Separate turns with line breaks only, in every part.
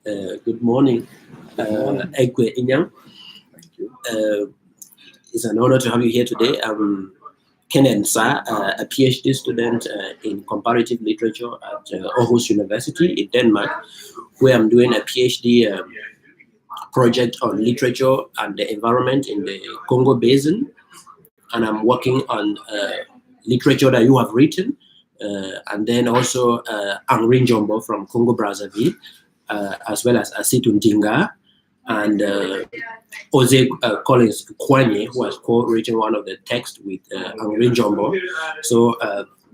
Good morning, Ekpe Inyang.
Thank you.
It's an honor to have you here today. I'm Kenneth Nsah, a PhD student in comparative literature at Aarhus University in Denmark, where I'm doing a PhD project on literature and the environment in the Congo Basin. And I'm working on literature that you have written, and then also Henri Njombo from Congo Brazzaville, as well as Asitu Ndinga, and Jose Collins Kwanye, who has co-written one of the texts with Henri Njombo. So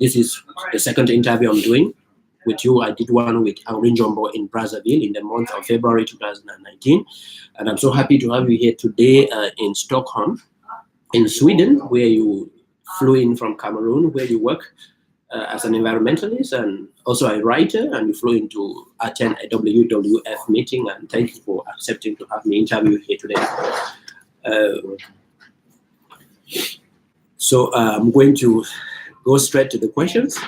this is the second interview I'm doing with you. I did one with Henri Njombo in Brazzaville in the month of February 2019. And I'm so happy to have you here today in Stockholm, in Sweden, where you flew in from Cameroon, where you work as an environmentalist and also a writer, and you flew in to attend a WWF meeting. And thank you for accepting to have me interview here today. So I'm going to go straight to the questions.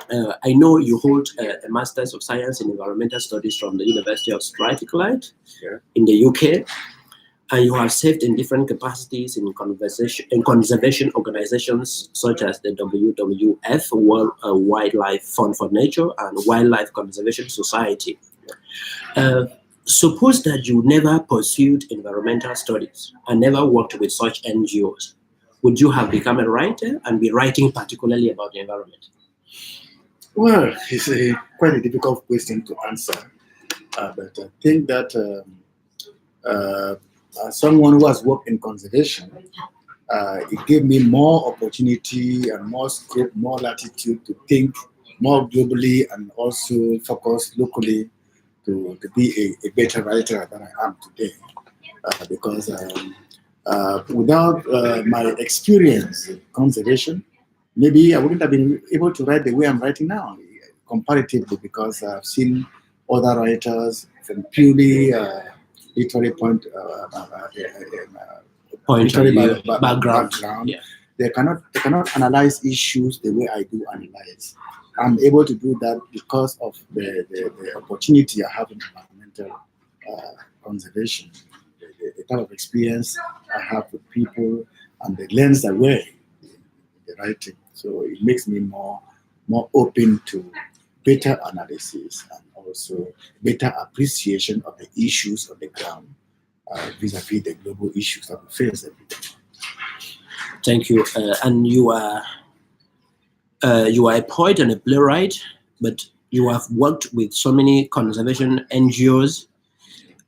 I know you hold a Master's of Science in Environmental Studies from the University of Strathclyde in the UK. And you have served in different capacities in conservation organizations such as the WWF, World Wildlife Fund for Nature, and Wildlife Conservation Society. Suppose that you never pursued environmental studies and never worked with such NGOs. Would you have become a writer and be writing particularly about the environment?
Well, it's quite a difficult question to answer, but I think that someone who has worked in conservation, it gave me more opportunity and more scope, more latitude to think more globally and also focus locally to be a better writer than I am today. Because without my experience in conservation, maybe I wouldn't have been able to write the way I'm writing now, comparatively, because I've seen other writers from purely literary background.
Yeah.
They cannot analyze issues the way I do analyze. I'm able to do that because of the opportunity I have in environmental conservation, the type of experience I have with people, and the lens I wear in the writing. So it makes me more open to better analysis and also better appreciation of the issues on the ground vis-a-vis the global issues that we face every day.
Thank you. And you are a poet and a playwright, but you have worked with so many conservation NGOs.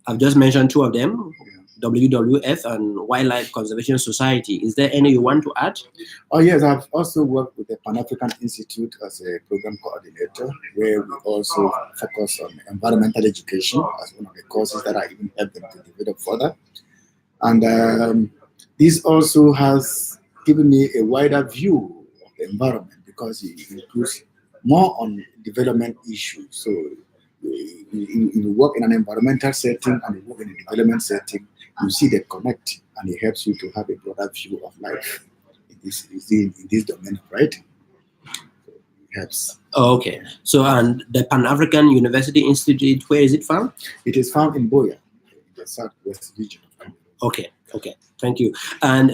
I've just mentioned two of them, WWF and Wildlife Conservation Society. Is there any you want to add?
Oh yes, I've also worked with the Pan-African Institute as a program coordinator, where we also focus on environmental education as one of the courses that I even helped them to develop further. And this also has given me a wider view of the environment because it includes more on development issues. So you work in an environmental setting and you work in a development setting, you see the connect, and it helps you to have a broader view of life in this domain of writing. So it helps.
Okay. So, and the Pan-African University Institute, where is it found?
It is found in Boya, in the southwest region of Cameroon.
Okay. Thank you. And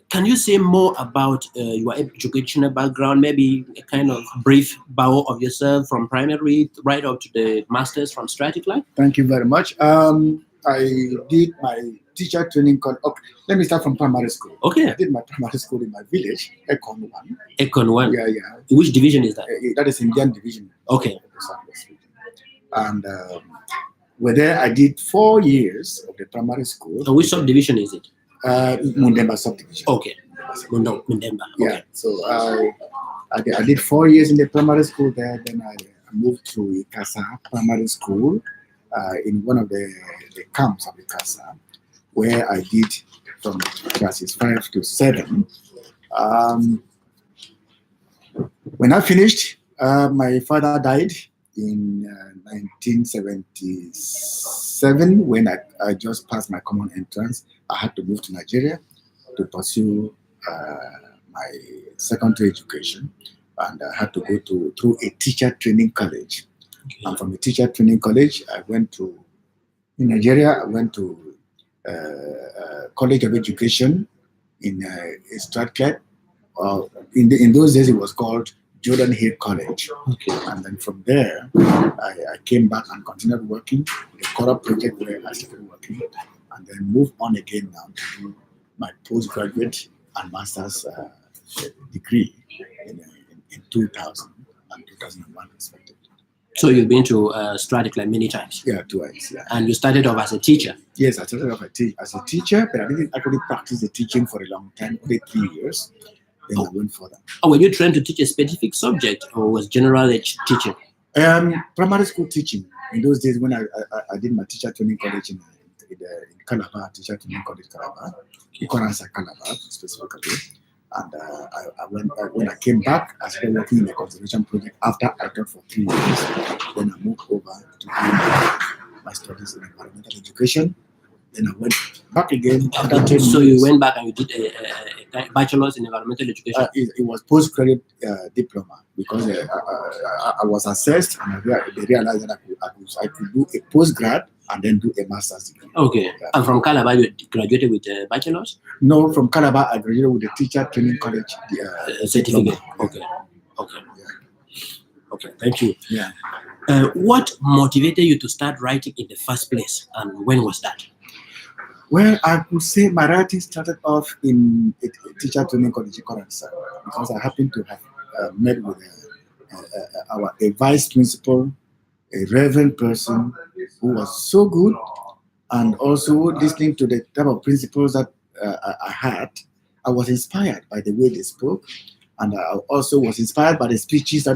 can you say more about your educational background, maybe a kind of brief bio of yourself from primary right up to the master's from Strathclyde?
Thank you very much. I did my teacher training called, okay, let me start from primary school.
Okay.
I did my primary school in my village, Econ 1.
Econ 1?
Yeah.
Which division is that?
That is Indian division.
Okay.
And there I did 4 years of the primary school.
And which subdivision is it?
Mundemba subdivision.
Okay. Mundemba.
Yeah.
Okay.
So I did 4 years in the primary school there. Then I moved to Ikasa Primary School in one of the camps of Ikasa, where I did from classes 5 to 7. When I finished, my father died in 1977 when I just passed my common entrance. I had to move to Nigeria to pursue my secondary education, and I had to go through a teacher training college And from the teacher training college, I went to, in Nigeria, I went to College of Education in Strathclyde. In those days, it was called Jordan Hill College.
Okay.
And then from there, I came back and continued working with the Cora project where I started working, and then moved on again now to do my postgraduate and master's degree in 2000 and 2001 respectively.
So you've been to Strathclyde many times?
Yeah, twice. Yeah.
And you started off as a teacher?
Yes, I started off as a teacher, but I didn't actually practice the teaching for a long time, only 3 years. Then I went further.
Oh, were you trying to teach a specific subject, or was general teaching?
Primary school teaching. In those days when I did my teacher training college in Calabar, teacher training college Calabar, Ekpe Inyang Calabar specifically. And when I came back, I started working in a conservation project after I taught for 3 years. Then I moved over to do my studies in environmental education. Then I went back again after 10 years.
So you went back and you did a bachelor's in environmental education?
It was postgraduate diploma, because I was assessed and they realized that I could do a postgrad and then do a master's degree.
Okay.
Yeah.
And from Calabar, you graduated with a bachelor's?
No, from Calabar, I graduated with the teacher training college
certificate.
Diploma.
Okay. Okay. Yeah. Okay. Thank you.
Yeah.
What motivated you to start writing in the first place, and when was that?
Well, I could say my writing started off in a teacher training college in Ekpe Inyang, because I happened to have met with a vice principal, a reverend person who was so good, and also listening to the type of principles that I had, I was inspired by the way they spoke, and I also was inspired by the speeches that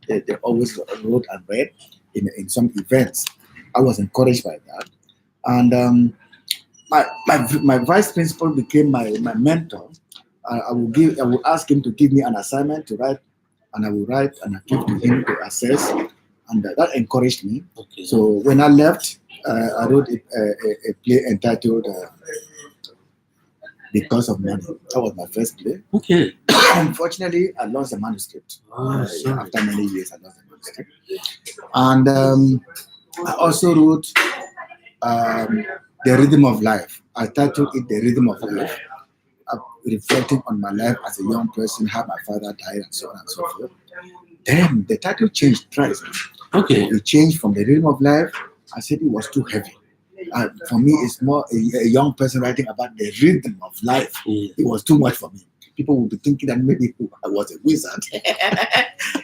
they always wrote and read in some events. I was encouraged by that, and my vice principal became my mentor. I would ask him to give me an assignment to write, and I would write and I give to him to assess, and that encouraged me.
Okay.
So when I left, I wrote a play entitled "Because of Money." That was my first play.
Okay.
Unfortunately, I lost the manuscript.
Oh,
After many years, I lost the manuscript. And I also wrote "The Rhythm of Life." I titled it "The Rhythm of Life," reflecting on my life as a young person, how my father died, and so on and so forth. Then the title changed twice.
Okay.
It changed from "The Rhythm of Life." I said it was too heavy. For me, it's more a young person writing about the rhythm of life.
Yeah.
It was too much for me. People would be thinking that maybe I was a wizard.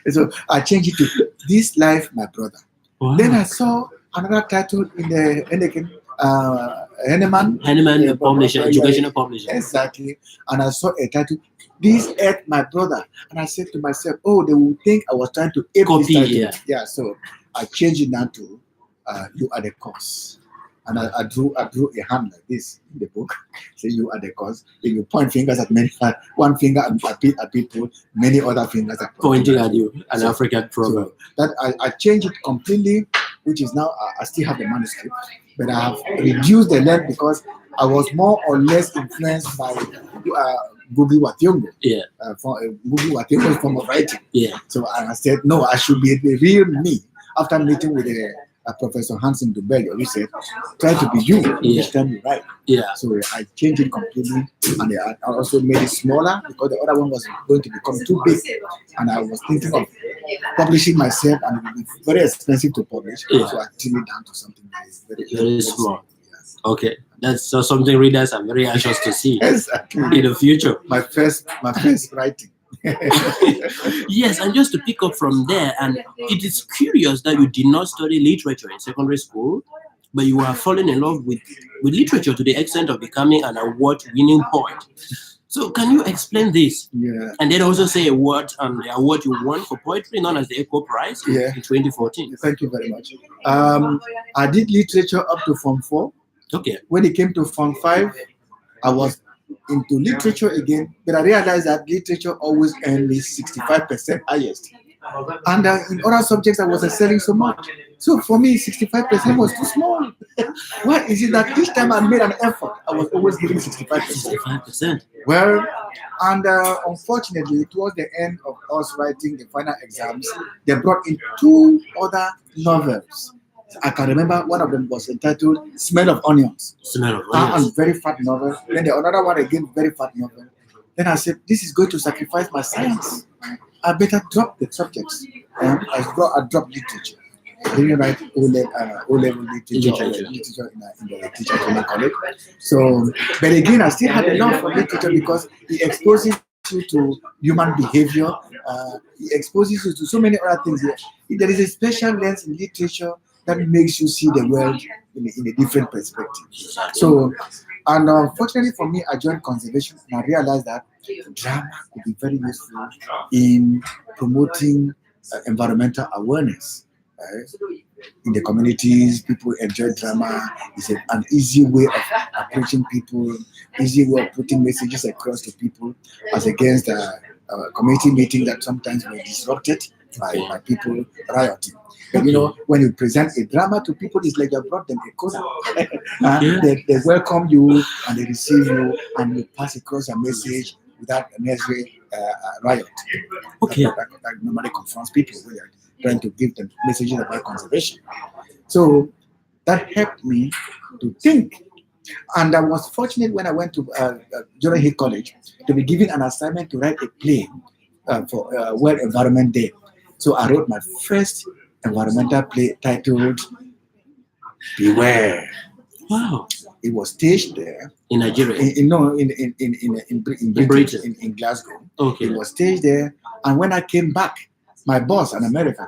So I changed it to "This Life, My Brother."
Wow.
Then I saw another title in the Henneman
publisher, educational publisher.
Exactly. And I saw a title, "This Earth, My Brother." And I said to myself, oh, they will think I was trying to ape
Copy,
this title.
yeah.
Yeah, so I changed it now to "You Are the Cause." And I drew a hand like this in the book. Say, "You are the cause." If you point fingers at many, one finger at people, many other fingers are
Pointing at you, an African proverb.
So that I changed it completely, which is now I still have the manuscript, but I have reduced the length because I was more or less influenced by Gugi Wathiongo.
Yeah.
Gugi Wathiongo's form of writing.
Yeah.
So I said, no, I should be the real me. After meeting with Professor Hansen Dubelio, who said, try to be you each time you write.
Yeah.
So I changed it completely, and I also made it smaller because the other one was going to become too big. And I was thinking of publishing myself, and it would be very expensive to publish.
Yeah.
So I trimmed it down to something that is
Very small.
Yes.
Okay. That's something readers are very anxious to see
Exactly.
in the future.
My first writing.
Yes, and just to pick up from there, and it is curious that you did not study literature in secondary school, but you are falling in love with literature to the extent of becoming an award-winning poet. So can you explain this?
Yeah.
And then also say a word on the award you won for poetry, known as the Echo Prize in 2014.
Thank you very much. I did literature up to Form 4.
Okay.
When it came to Form 5, I was into literature again, but I realized that literature always earned me 65% highest. And in other subjects, I was excelling so much. So for me, 65% was too small. Why is it that each time I made an effort, I was always giving 65%?
65%.
Well, And unfortunately, towards the end of us writing the final exams, they brought in 2 other novels. I can remember one of them was entitled "Smell of Onions."
Smell of
And
onions.
very fat novel. Then the another one again, very fat novel. Then I said, this is going to sacrifice my science. I better drop the subjects. I dropped literature. I didn't write O-level literature in the teacher training college. So, but again, I still had a love for literature because it exposes you to human behavior. It exposes you to so many other things. There is a special lens in literature that makes you see the world in a different perspective. So, and fortunately for me, I joined conservation and I realized that drama could be very useful in promoting environmental awareness. In the communities, people enjoy drama. It's an easy way of approaching people, easy way of putting messages across to people, as against a community meeting that sometimes were disrupted by people rioting. But you know, when you present a drama to people, it's like you brought them a coda. They welcome you and they receive you and you pass across a message without necessary riot.
Okay.
That normally confronts people when you're trying to give them messages about conservation. So that helped me to think. And I was fortunate when I went to Jordan Hill College to be given an assignment to write a play for World Environment Day. So I wrote my first environmental play titled Beware.
Wow.
It was staged there
in Nigeria.
In Britain, in Glasgow.
Okay.
It was staged there, and when I came back, my boss, an American,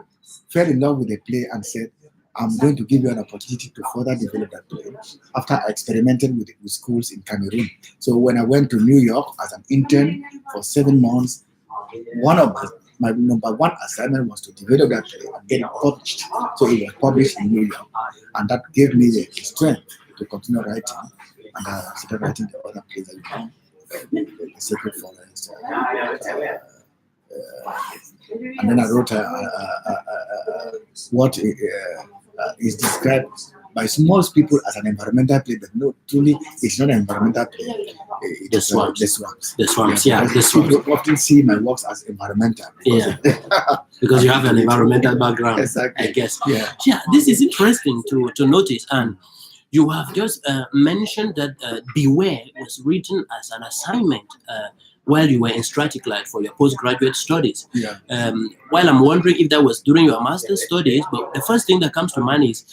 fell in love with the play and said, "I'm going to give you an opportunity to further develop that play." After I experimented with schools in Cameroon, so when I went to New York as an intern for 7 months, one of my number one assignment was to develop that play and get it published. So it was published in New York, and that gave me the strength to continue writing. And I started writing the other plays that you know, the Sacred Forest. And then I wrote what is described by most people as an environmental play, but no, truly it's not an environmental play.
The swamps.
The swamps.
The swamps, yeah. The swamps.
People often see my works as environmental.
Yeah. Because you have an environmental background,
exactly.
I guess.
Yeah.
Yeah, this is interesting to notice. And you have just mentioned that Beware was written as an assignment while you were in Strathclyde for your postgraduate studies.
Yeah.
While I'm wondering if that was during your master's studies, but the first thing that comes to mind is,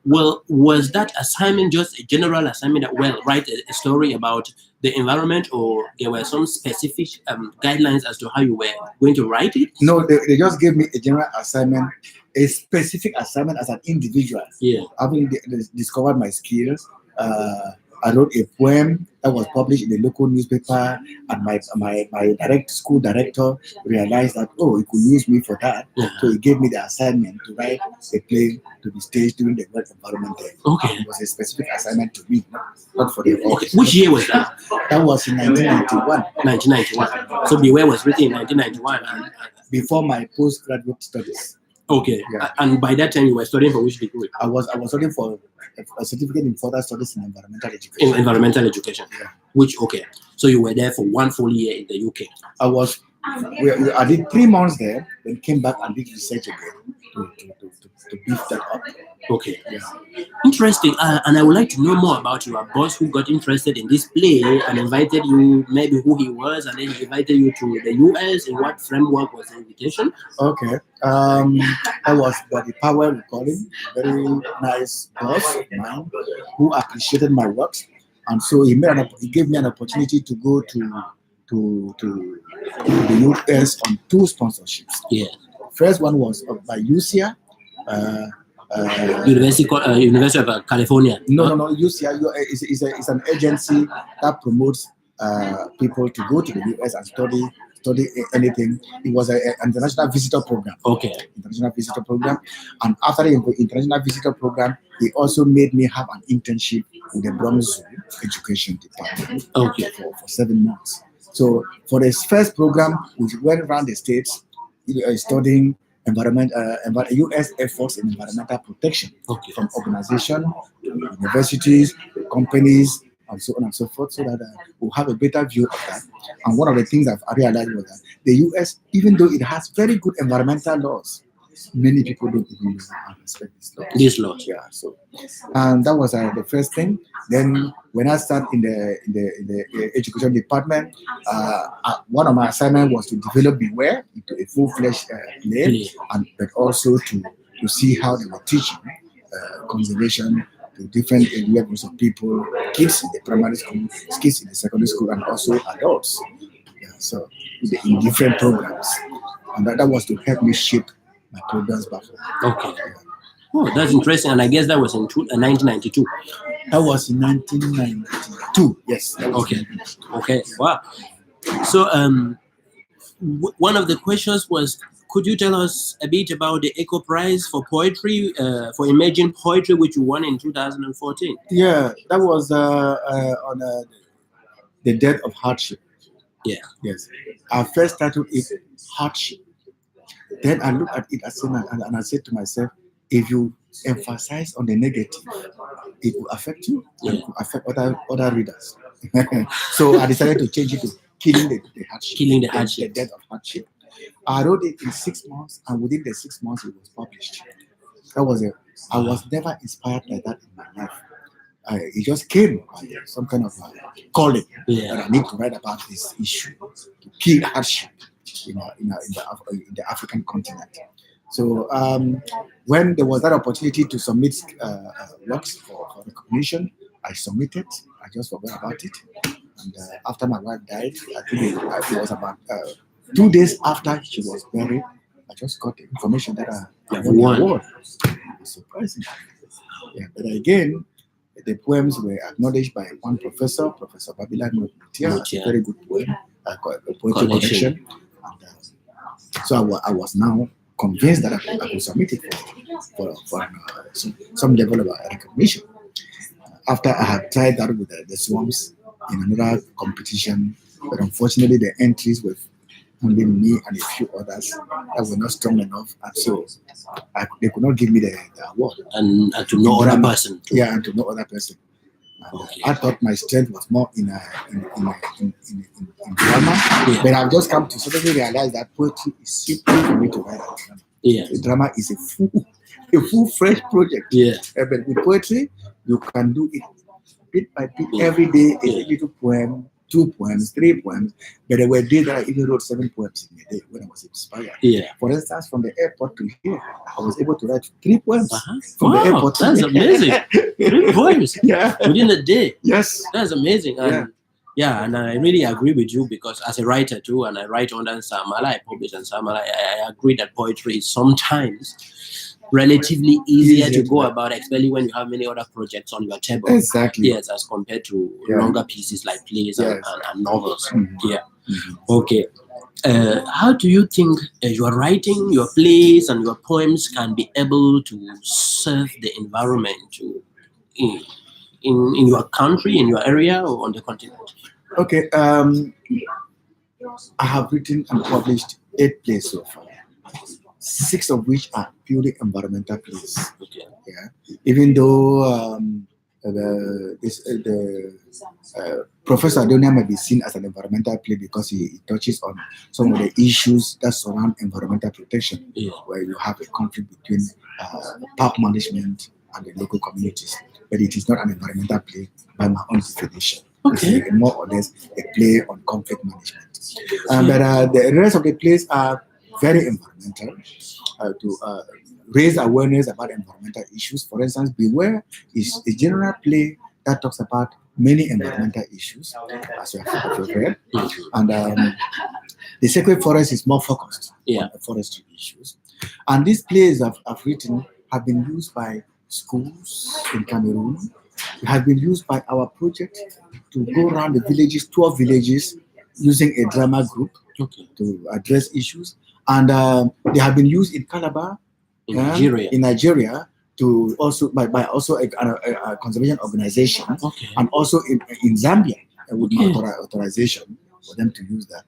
well, was that assignment just a general assignment that, well, write a story about the environment, or there were some specific guidelines as to how you were going to write it?
No, they just gave me a general assignment, a specific assignment as an individual.
Yeah.
Having discovered my skills, I wrote a poem that was published in the local newspaper, and my school director realized that, oh, he could use me for that.
Yeah.
So he gave me the assignment to write a play to be staged during the World Environment Day.
Okay.
It was a specific assignment to me, not for the
Okay. Which year was that?
That was in 1991.
1991. So Beware was written in 1991. And
before my postgraduate studies.
okay.
Yeah.
And by that time you were studying for which degree?
I was studying for a certificate in further studies in environmental education.
In environmental education. Yeah. Which, okay. So you were there for 1 full year in the UK.
I did 3 months there, then came back and did research again to beef that up.
Okay.
Yeah.
Interesting. And I would like to know more about your boss who got interested in this play and invited you, maybe who he was, and then he invited you to the US. In what framework was the invitation?
Okay. That was Buddy Powell, we call him, a very nice boss of mine who appreciated my works. And so he gave me an opportunity to go to the US on 2 sponsorships.
Yeah.
First one was by UCA.
University of California.
No. UCA is an agency that promotes people to go to the US and study anything. It was an international visitor program.
Okay.
International visitor program. And after the international visitor program, he also made me have an internship with the Bronx Zoo Education Department.
Okay.
For 7 months. So for this first program, we went around the states studying U.S. efforts in environmental protection,
okay,
from organizations, universities, companies, and so on and so forth, so that we'll have a better view of that. And one of the things I've realized was that the US, even though it has very good environmental laws, many people don't even use and respect
These laws.
Yeah. So, and that was the first thing. Then, when I started in the education department, one of my assignments was to develop Beware into a full-fledged play, but also to see how they were teaching conservation to different levels of people, kids in the primary school, kids in the secondary school, and also adults. Yeah, so in different programs, and that was to help me shape my programs back home.
Okay. Oh, that's interesting. And I guess that was in 1992.
That was in 1992. Yes.
Okay. Okay. Wow. So, one of the questions was, could you tell us a bit about the Eco Prize for poetry, for emerging poetry, which you won in 2014?
Yeah, that was on the death of hardship.
Yeah.
Yes. I first titled it Hardship. Then I looked at it and I said to myself, if you emphasize on the negative, it will affect you and it will affect other readers. So I decided to change it to Killing the Hardship.
Killing the Hardship.
The death of hardship. I wrote it in 6 months, and within the 6 months it was published. I was never inspired like that in my life. It just came by some kind of calling that I need to write about this issue, to kill hardship in the African continent. So when there was that opportunity to submit works for recognition, I submitted. I just forgot about it. And after my wife died, I think it was about 2 days after she was buried, I just got the information that I won the award. It was surprising. Yeah, but again, the poems were acknowledged by one professor, Professor Babila Mutia, a very good poem, a poetry collection. And, so I was now convinced that I could submit it for some level of recognition. After I had tried that with the Swamps in another competition, but unfortunately the entries were only me and a few others that were not strong enough, and so they could not give me the award.
And to no other person.
Yeah, and to no other person. Okay. I thought my strength was more in drama, but I've just come to suddenly realize that poetry is simple for me to write a drama.
Yeah,
the drama is a full-fledged project.
Yeah,
but with poetry, you can do it bit by bit every day. A little poem, 2 poems, 3 poems, but there were days that I even wrote 7 poems in a day when I was inspired.
Yeah.
For instance, from the airport to here, I was able to write 3 poems from the airport.
That's amazing. 3 poems within a day.
Yes.
That's amazing. And and I really agree with you, because as a writer too, and I write under Nsah Mala, I publish on Nsah Mala, I agree that poetry is sometimes relatively easier to go about, especially when you have many other projects on your table.
Exactly.
Yes, as compared to longer pieces like plays and novels.
Mm-hmm.
Yeah. Mm-hmm. Okay. How do you think your writing, your plays, and your poems can be able to serve the environment in your country, in your area, or on the continent?
Okay. I have written and published 8 plays so far. 6 of which are purely environmental plays.
Okay.
Yeah. Even though Professor Adonia may be seen as an environmental play because he touches on some of the issues that surround environmental protection, where you have a conflict between park management and the local communities. But it is not an environmental play by my own definition.
Okay.
It's more or less a play on conflict management. But the rest of the plays are very environmental, to raise awareness about environmental issues. For instance, Beware is a general play that talks about many environmental issues, as you have read. And the Sacred Forest is more focused on the forestry issues. And these plays I've written have been used by schools in Cameroon. It has been used by our project to go around the villages, 12 villages, using a drama group to address issues. And they have been used in Calabar, in Nigeria, to also by a conservation organization, and also in Zambia with authorization for them to use that.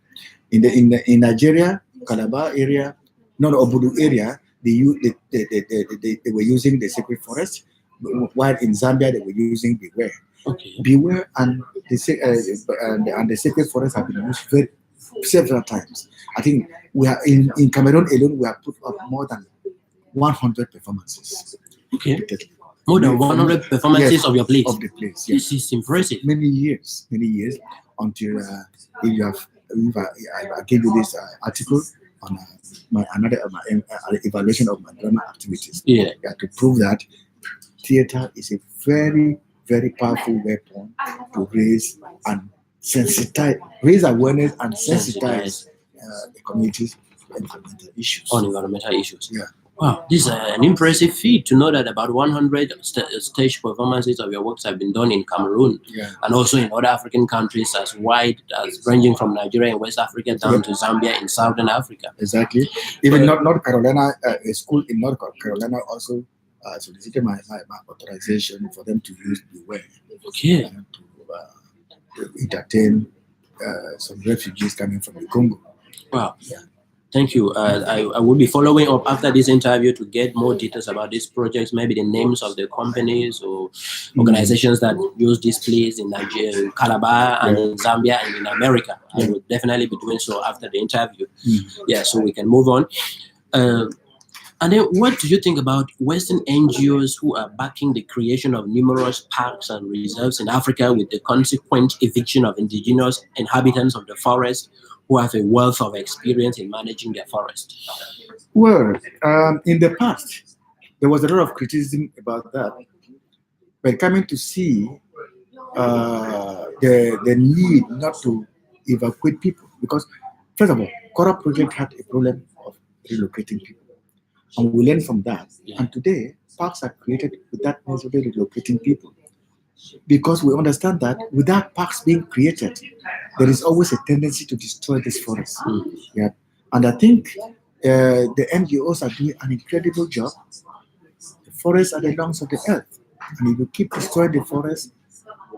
In Nigeria, Calabar area, Obudu area, they were using the Sacred Forest, while in Zambia they were using beware.
Okay.
Beware and the sacred forest have been used several times. I think we are in Cameroon alone. We have put up more than 100 performances.
Okay. More than 100 performances,
yes,
of your plays.
Of the plays. Yes.
This is impressive.
Many years until I gave you this article on my evaluation of my drama activities.
Yeah.
To prove that theater is a very, very powerful weapon to raise awareness and sensitize the communities on environmental issues.
On environmental issues.
Yeah.
Wow, this is an impressive feat to know that about 100 stage performances of your works have been done in Cameroon, and also in other African countries as wide as ranging from Nigeria and West Africa down to Zambia in Southern Africa.
Exactly. Even North Carolina, a school in North Carolina also solicited my authorization for them to use Beware.
Okay.
To entertain some refugees coming from the Congo.
Wow. Yeah. Thank you. I will be following up after this interview to get more details about these projects, maybe the names of the companies or organizations that use these plays in Nigeria, in Calabar, and in Zambia, and in America. I will definitely be doing so after the interview. Yeah, so we can move on. And then what do you think about Western NGOs who are backing the creation of numerous parks and reserves in Africa with the consequent eviction of indigenous inhabitants of the forest who have a wealth of experience in managing their forest?
Well, in the past, there was a lot of criticism about that. But coming to see the need not to evacuate people, because first of all, Coral Project had a problem of relocating people. And we learned from that. And today, parks are created without necessarily relocating people. Because we understand that without parks being created, there is always a tendency to destroy this forest. Yeah. And I think the NGOs are doing an incredible job. The forests are the lungs of the earth. And if you keep destroying the forest,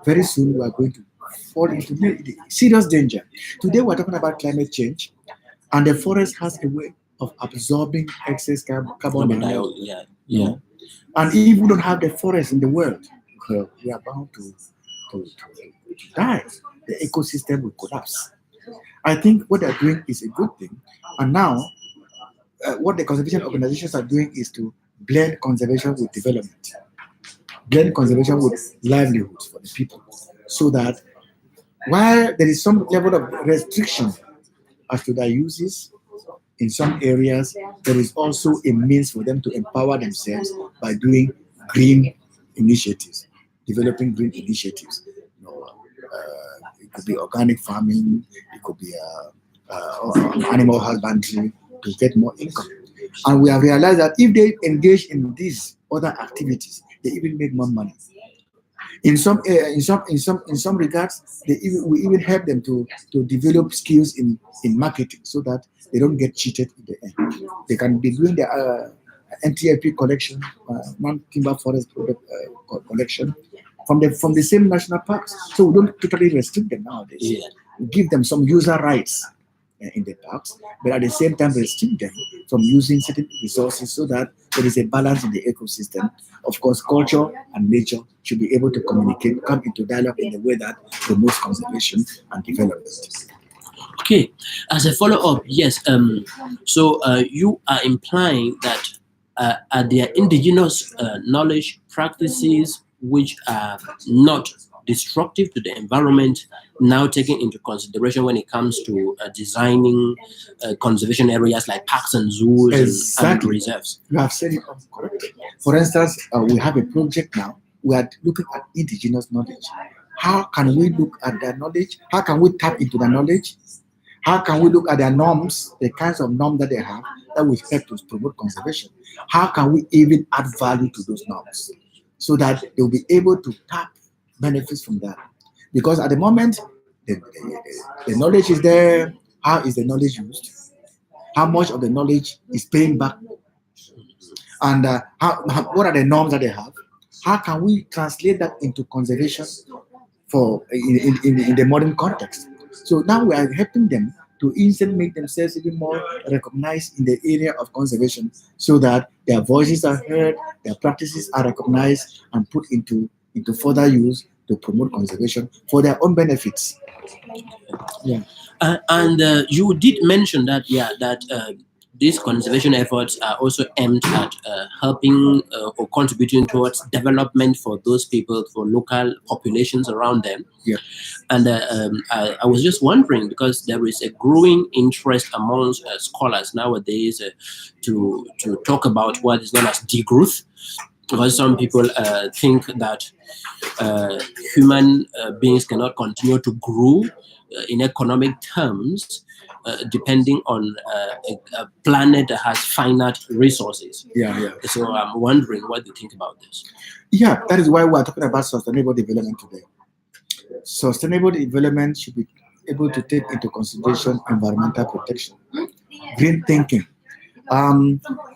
very soon we are going to fall into serious danger. Today we're talking about climate change, and the forest has a way of absorbing excess carbon dioxide.
Yeah.
And if we don't have the forest in the world, we are bound to die. The ecosystem will collapse. I think what they're doing is a good thing. And now, what the conservation organizations are doing is to blend conservation with development, blend conservation with livelihoods for the people, so that while there is some level of restriction as to their uses, in some areas, there is also a means for them to empower themselves by doing green initiatives, developing green initiatives. It could be organic farming, it could be animal husbandry to get more income. And we have realized that if they engage in these other activities, they even make more money. In some regards, we even help them to develop skills in marketing so that they don't get cheated in the end. They can be doing the NTFP collection, non-timber forest product collection from the same national parks. So we don't totally restrict them nowadays.
Yeah.
We give them some user rights in the parks, but at the same time restrict them from using certain resources so that there is a balance in the ecosystem. Of course, culture and nature should be able to communicate, come into dialogue in a way that promotes conservation and development.
Okay, as a follow-up, yes. So you are implying that are there indigenous knowledge practices which are not destructive to the environment now taken into consideration when it comes to designing conservation areas like parks and zoos and reserves?
You have said it all correct. For instance, we have a project now. We are looking at indigenous knowledge. How can we look at their knowledge? How can we tap into their knowledge? How can we look at their norms, the kinds of norms that they have that will help to promote conservation? How can we even add value to those norms so that they'll be able to tap benefits from that? Because at the moment, the knowledge is there. How is the knowledge used? How much of the knowledge is paying back? And what are the norms that they have? How can we translate that into conservation in the modern context? So now we are helping them to instantly make themselves even more recognized in the area of conservation, so that their voices are heard, their practices are recognized and put into further use to promote conservation for their own benefits. Yeah.
And you did mention that, these conservation efforts are also aimed at helping or contributing towards development for those people, for local populations around them.
Yeah.
And I was just wondering, because there is a growing interest amongst scholars nowadays to talk about what is known as degrowth, because some people think that human beings cannot continue to grow in economic terms, depending on a planet that has finite resources.
Yeah.
So I'm wondering what you think about this.
Yeah, that is why we are talking about sustainable development today. Sustainable development should be able to take into consideration environmental protection, green thinking.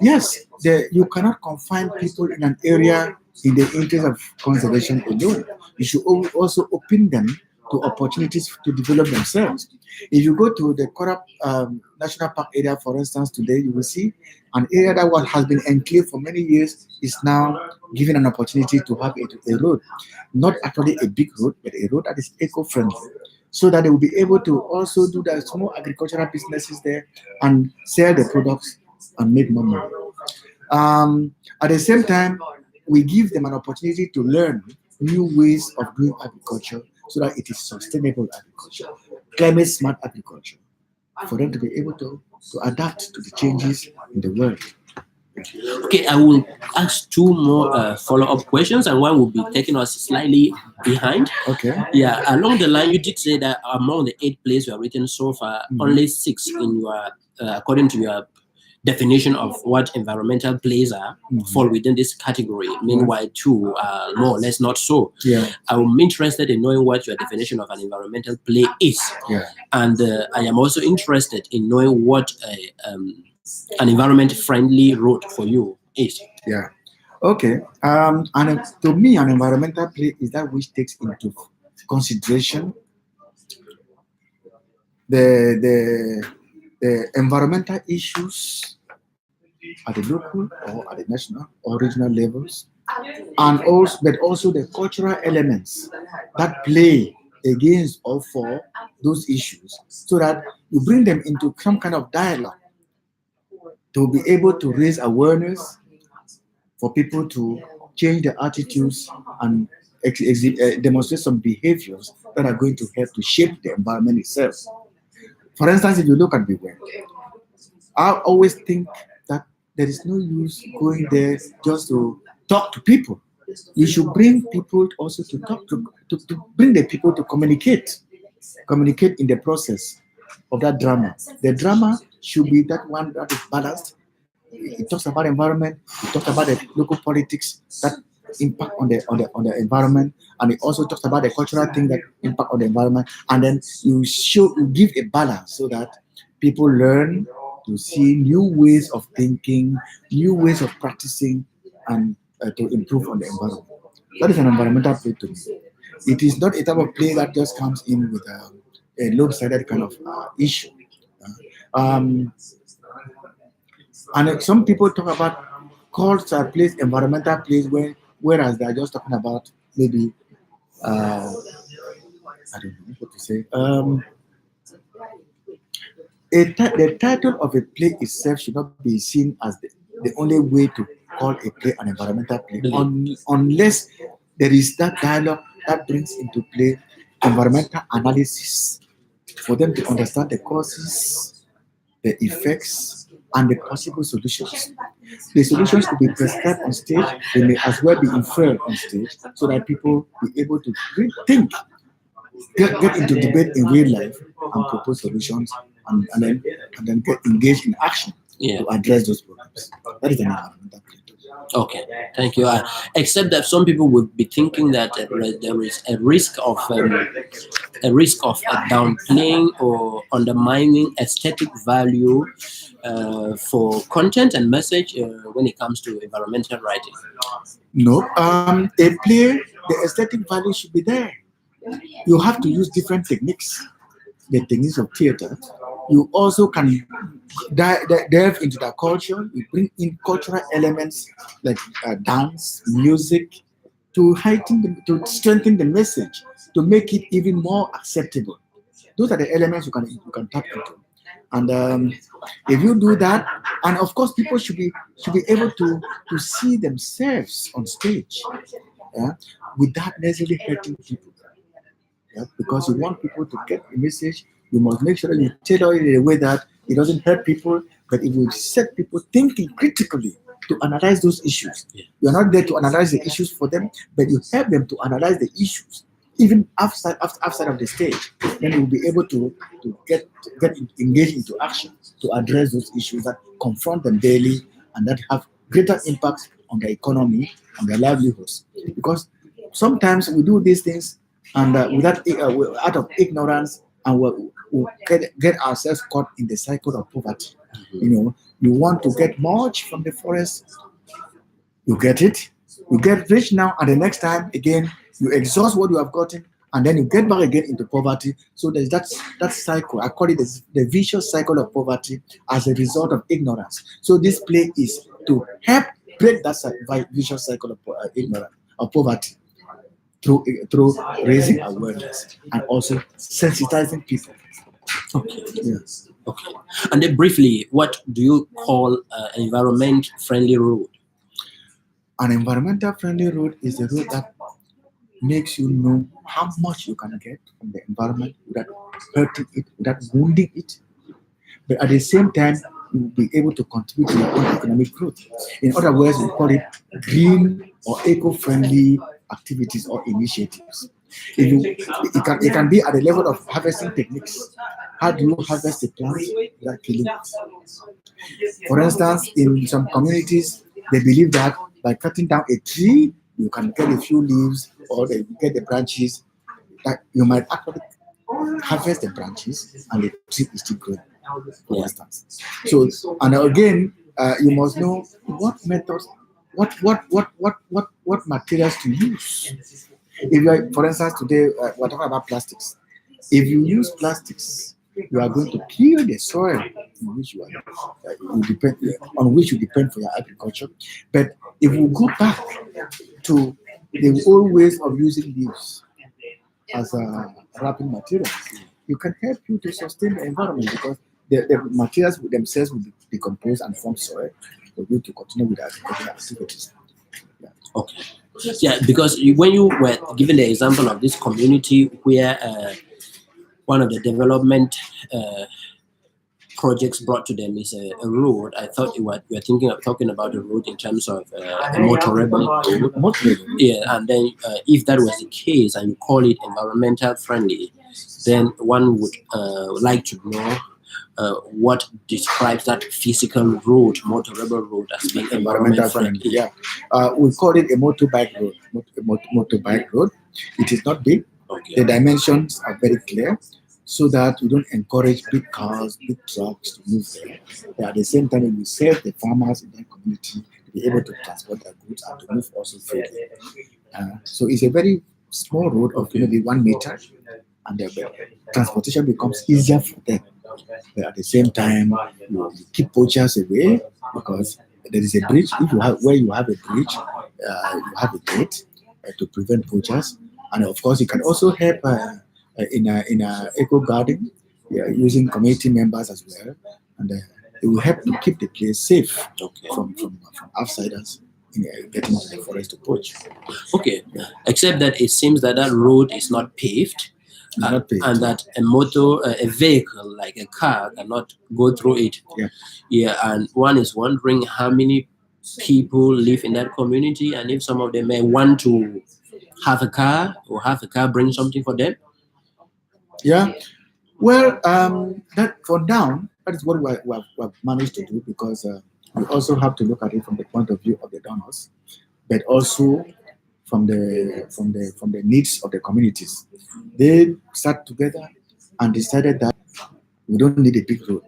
Yes, you cannot confine people in an area in the interest of conservation alone. You should also open them to opportunities to develop themselves. If you go to the Korab National Park area, for instance, today, you will see an area that has been enclave for many years is now given an opportunity to have a road. Not actually a big road, but a road that is eco-friendly, so that they will be able to also do the small agricultural businesses there and sell the products and make more money. At the same time, we give them an opportunity to learn new ways of doing agriculture, so that it is sustainable agriculture, climate smart agriculture, for them to be able to adapt to the changes in the world.
Okay, I will ask two more follow-up questions, and one will be taking us slightly behind.
Okay.
Yeah, along the line, you did say that among the 8 plays you have written so far, only 6 in your, according to your definition of what environmental plays are, fall within this category. Meanwhile, 2 are more or less not so.
Yeah.
I'm interested in knowing what your definition of an environmental play is.
Yeah.
And I am also interested in knowing what an environment-friendly road for you is.
Yeah. Okay. And to me, an environmental play is that which takes into consideration the environmental issues at the local or at the national or regional levels, and also the cultural elements that play against or for those issues, so that you bring them into some kind of dialogue to be able to raise awareness for people to change their attitudes and demonstrate some behaviors that are going to help to shape the environment itself. For instance, if you look at the web, I always think that there is no use going there just to talk to people. You should bring people also to talk to bring the people to communicate in the process of that drama. The drama should be that one that is balanced. It talks about environment. It talks about the local politics that impact on the environment, and it also talks about the cultural thing that impact on the environment. And then you give a balance, so that people learn to see new ways of thinking, new ways of practicing, and to improve on the environment. That is an environmental play to me. It is not a type of play that just comes in with a lopsided kind of issue. And some people talk about culture plays, environmental plays, whereas they are just talking about maybe I don't know what to say. The title of a play itself should not be seen as the only way to call a play an environmental play, unless there is that dialogue that brings into play environmental analysis for them to understand the causes, the effects, and the possible solutions. The solutions could be prescribed on stage, they may as well be inferred on stage, so that people be able to think, get into debate in real life, and propose solutions, and then get engaged in action to address those problems. That is an environmental play.
Okay, thank you. Except that some people would be thinking that there is a risk of downplaying or undermining aesthetic value for content and message when it comes to environmental writing.
No, a play, the aesthetic value should be there. You have to use different techniques, the techniques of theater, You also can delve into the culture. You bring in cultural elements like dance, music, to to strengthen the message, to make it even more acceptable. Those are the elements you can tap into. And if you do that, and of course, people should be able to see themselves on stage, yeah, without necessarily hurting people. Yeah, because you want people to get the message, you must make sure that you tailor it in a way that it doesn't hurt people, but it will set people thinking critically to analyze those issues.
Yeah.
You're not there to analyze the issues for them, but you help them to analyze the issues, even outside of the stage. Then you will be able to get engaged into action to address those issues that confront them daily and that have greater impact on their economy, on their livelihoods. Because sometimes we do these things and out of ignorance, and we'll get ourselves caught in the cycle of poverty. You know, you want to get much from the forest, you get it, you get rich now, and the next time again you exhaust what you have gotten, and then you get back again into poverty. So there's that cycle. I call it the vicious cycle of poverty as a result of ignorance. So this play is to help break that vicious cycle of ignorance of poverty through raising awareness and also sensitizing people.
Okay.
Yes.
Okay. And then briefly, what do you call environment-friendly road?
An environmental friendly road is a road that makes you know how much you can get from the environment without hurting it, without wounding it. But at the same time, you will be able to contribute to your own economic growth. In other words, we call it green or eco-friendly activities or initiatives. It can be at the level of harvesting techniques. How do you harvest a plant without killing it? For instance, in some communities, they believe that by cutting down a tree, you can get a few leaves or you get the branches. That you might actually harvest the branches and the tree is still growing. For instance, so and again, you must know what methods, what materials to use. If you are, for instance, today we're talking about plastics. If you use plastics, you are going to kill the soil in which on which you depend for your agriculture. But if you go back to the old ways of using leaves as wrapping materials, you can help you to sustain the environment because the materials themselves will decompose and form soil for you to continue with agricultural activities. Yeah.
Okay. Yeah, because when you were given the example of this community where one of the development projects brought to them is a road, I thought you were thinking of talking about a road in terms of a motorable road. Yeah, and then if that was the case and you call it environmental friendly, then one would like to know what describes that physical road, motorable road, as being environmental friendly.
Yeah, we call it a motorbike road. Motorbike road. It is not big.
Okay.
The dimensions are very clear, so that we don't encourage big cars, big trucks to move there. But at the same time, we save the farmers in that community to be able to transport their goods and to move also freely. So it's a very small road of maybe 1 meter, and the transportation becomes easier for them. But at the same time, you keep poachers away because there is a bridge. If you have where you have a bridge, you have a gate to prevent poachers, and of course, you can also help in a eco garden using community members as well, and it will help to keep the place safe from outsiders getting into the forest to poach.
Okay, except that it seems that that road is not paved. And that a vehicle like a car cannot go through it. Yeah, and one is wondering how many people live in that community, and if some of them may want to have a car or have a car bring something for them.
Yeah, well, that for now, that is what we have managed to do because we also have to look at it from the point of view of the donors, but also from the needs of the communities. They sat together and decided that we don't need a big road.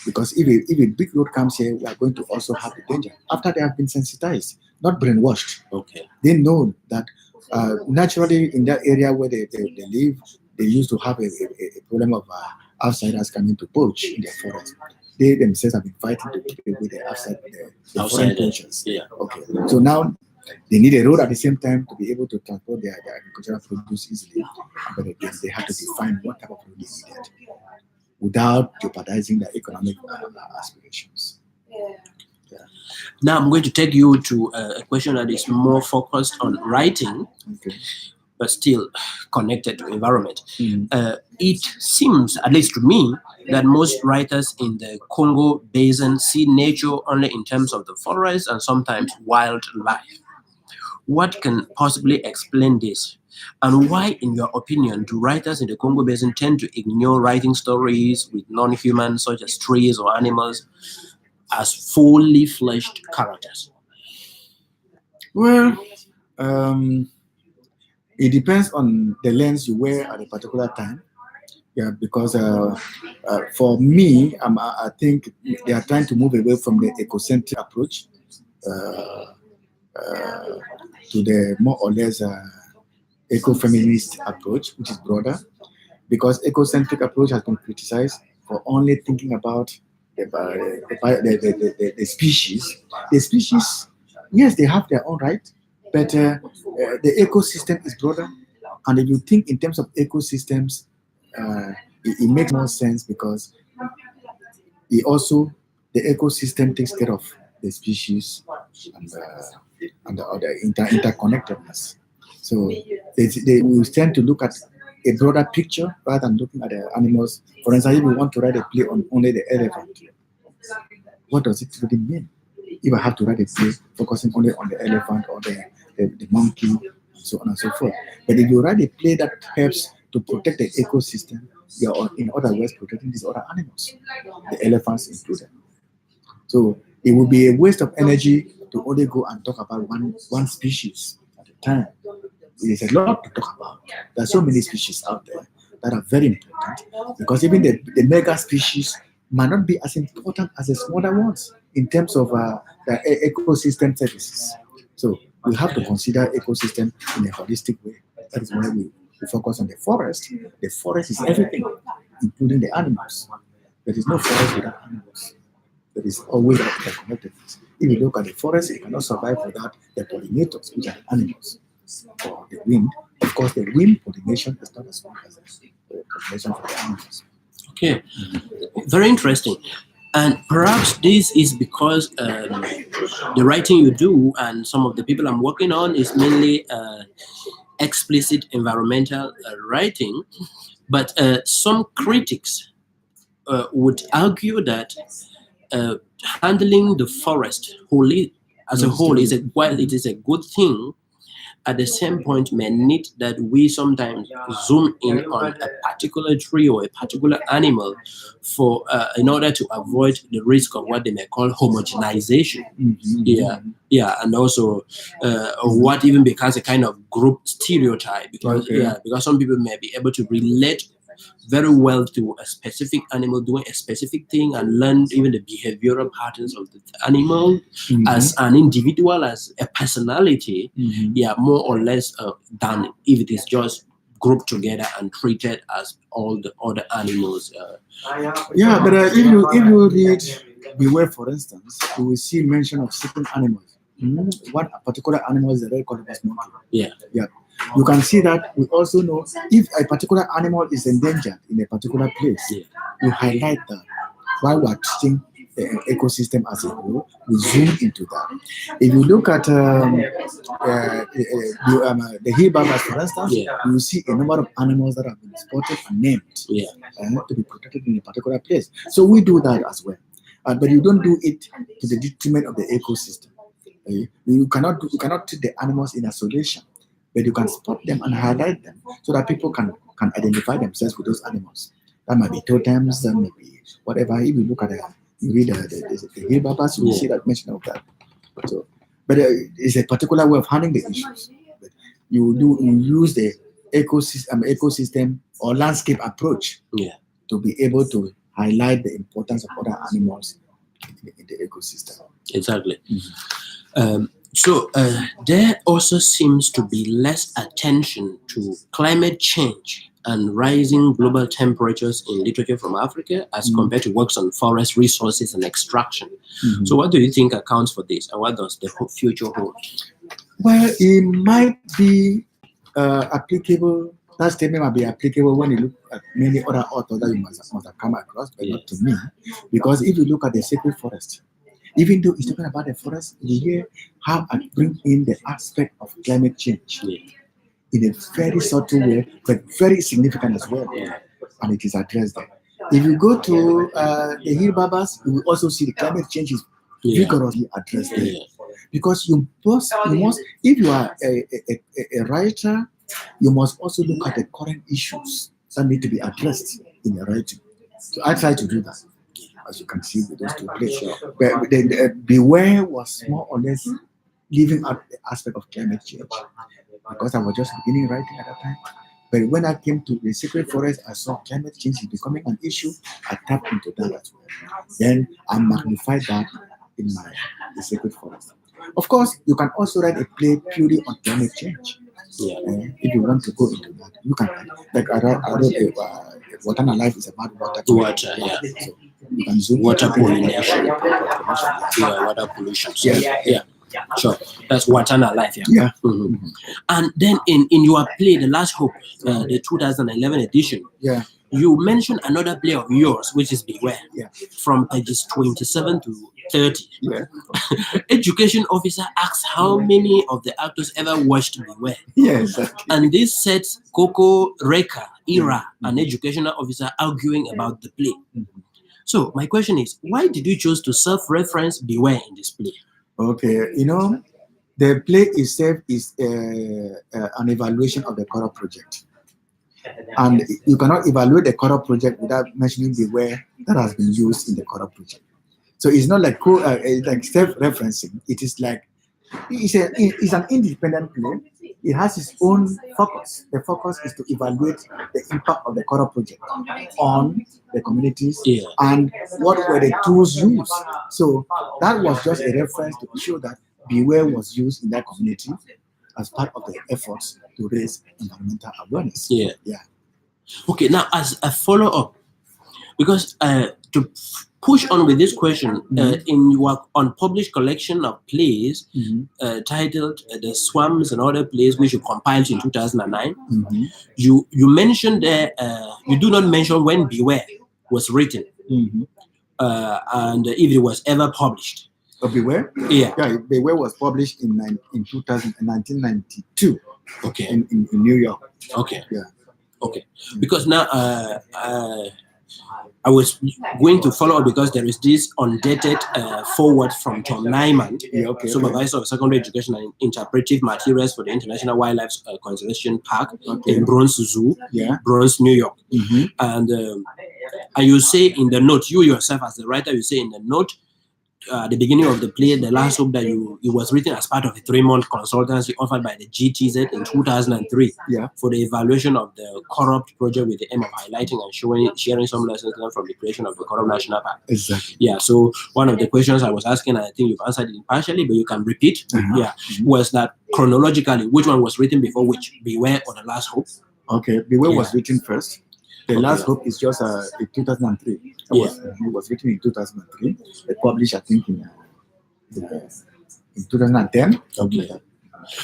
Because if a big road comes here, we are going to also have the danger. After they have been sensitized, not brainwashed. They know that naturally in that area where they live, they used to have a problem of outsiders coming to poach in the forest. They themselves have been fighting to keep away the foreign poachers.
Yeah.
Okay. So now they need a road at the same time to be able to transport their agricultural produce easily. But again, they have to define what type of road they needed without jeopardizing their economic aspirations. Yeah.
Now I'm going to take you to a question that is more focused on writing,
Okay.
but still connected to environment.
Mm-hmm.
It seems, at least to me, that most writers in the Congo Basin see nature only in terms of the forest and sometimes wildlife. What can possibly explain this? And why, in your opinion, do writers in the Congo Basin tend to ignore writing stories with non-humans such as trees or animals as fully fleshed characters?
Well, it depends on the lens you wear at a particular time. Yeah, because for me, I think they are trying to move away from the ecocentric approach to the more or less eco-feminist approach, which is broader. Because ecocentric approach has been criticized for only thinking about the species. The species, yes, they have their own right, but the ecosystem is broader. And if you think in terms of ecosystems, it makes more sense because the ecosystem takes care of the species and the other interconnectedness. So we tend to look at a broader picture rather than looking at the animals. For instance, if you want to write a play on only the elephant, what does it really mean? If I have to write a play focusing only on the elephant or the monkey, and so on and so forth. But if you write a play that helps to protect the ecosystem, you're in other words protecting these other animals, the elephants included. So it would be a waste of energy to only go and talk about one species at a time. There's a lot to talk about. There are so many species out there that are very important because even the mega species might not be as important as the smaller ones in terms of the ecosystem services. So we have to consider ecosystem in a holistic way. That is why we focus on the forest. The forest is everything, including the animals. There is no forest without animals. There is always interconnectedness. If you look at the forest, it cannot survive without the pollinators, which are the animals. For the wind, of course, the wind pollination is not as strong as the pollination for the animals.
Okay, very interesting. And perhaps this is because the writing you do and some of the people I'm working on is mainly explicit environmental writing. But some critics would argue that handling the forest wholly as a whole is while it is a good thing, at the same point may need that we sometimes zoom in on a particular tree or a particular animal for in order to avoid the risk of what they may call homogenization.
Mm-hmm.
Yeah, and also what even becomes a kind of group stereotype because because some people may be able to relate very well to a specific animal doing a specific thing and learn even the behavioral patterns of the animal as an individual, as a personality, more or less than if it is just grouped together and treated as all the other animals.
But if you read Beware, for instance, you will see mention of certain animals. One particular animal is the red colobus monkey.
Yeah.
You can see that we also know if a particular animal is endangered in a particular place, we highlight that. While we're treating the ecosystem as a whole, we zoom into that. If you look at the hill barbers, for instance, you will see a number of animals that have been spotted and named to be protected in a particular place. So we do that as well. But you don't do it to the detriment of the ecosystem. You cannot treat the animals in isolation. But you can spot them and highlight them so that people can identify themselves with those animals. That might be totems, that may be whatever. If you look at you read the hill barbers, you will see that mention of that. So, but it's a particular way of handling the issues. But you use the ecosystem or landscape approach to be able to highlight the importance of other animals in the ecosystem.
Exactly. So there also seems to be less attention to climate change and rising global temperatures in literature from Africa as compared to works on forest resources and extraction. So what do you think accounts for this, and what does the future hold?
Well, it might be applicable. That statement might be applicable when you look at many other authors that you must have come across, but not to me. Because if you look at the sacred forest, even though it's talking about the forest, you hear how I bring in the aspect of climate change in a very subtle way, but very significant as well. And it is addressed there. If you go to the Hill Babas, you will also see the climate change is vigorously addressed there. Because you must, if you are a writer, you must also look at the current issues that need to be addressed in your writing. So I try to do that, as you can see with those two plays. But Beware was more or less leaving out the aspect of climate change, because I was just beginning writing at that time. But when I came to the sacred forest, I saw climate change is becoming an issue. I tapped into that as well. Then I magnified that in the sacred forest. Of course, you can also write a play purely on climate change. If you want to go into that, you can write. Like I wrote Water and Life is about water. So you can zoom
water pollination. Water pollution. So, sure. That's Watana Life. And then in your play, The Last Hope, the 2011 edition, you mentioned another play of yours, which is Beware, from pages 27 to 30. Education officer asks how many of the actors ever watched Beware. And this sets Coco, Reka, Ira, an educational officer, arguing about the play. So my question is, why did you choose to self-reference Beware in this play?
Okay, the play itself is an evaluation of the Cora project. And you cannot evaluate the Cora project without mentioning Beware that has been used in the Cora project. So it's not like like self-referencing. It is like it's an independent play. It has its own focus. The focus is to evaluate the impact of the Cora project on the communities and what were the tools used. So that was just a reference to show that Beware was used in that community as part of the efforts to raise environmental awareness.
Okay, now as a follow-up, because to push on with this question, in your unpublished collection of plays titled The Swamps and Other Plays, which you compiled in 2009, you mentioned there, you do not mention when Beware was written and if it was ever published.
Beware? Beware was published in 1992.
Okay.
In New York.
Okay. Because now I was going to follow up because there is this undated forward from Tom Nyman, supervisor of secondary education and interpretive materials for the International Wildlife Conservation Park in Bronx Zoo, Bronx, New York. And you say in the note, you yourself as the writer, you say in the note, the beginning of the play, The Last Hope, that it was written as part of a 3-month consultancy offered by the GTZ in 2003 for the evaluation of the Corrupt project with the aim of highlighting and sharing some lessons learned from the creation of the Corrupt National Park. So one of the questions I was asking, and I think you've answered it partially, but you can repeat, was that chronologically, which one was written before which, Beware or The Last Hope?
Okay, Beware was written first. The Last Hope is just in 2003. It was written in 2003. It published, I think, in 2010.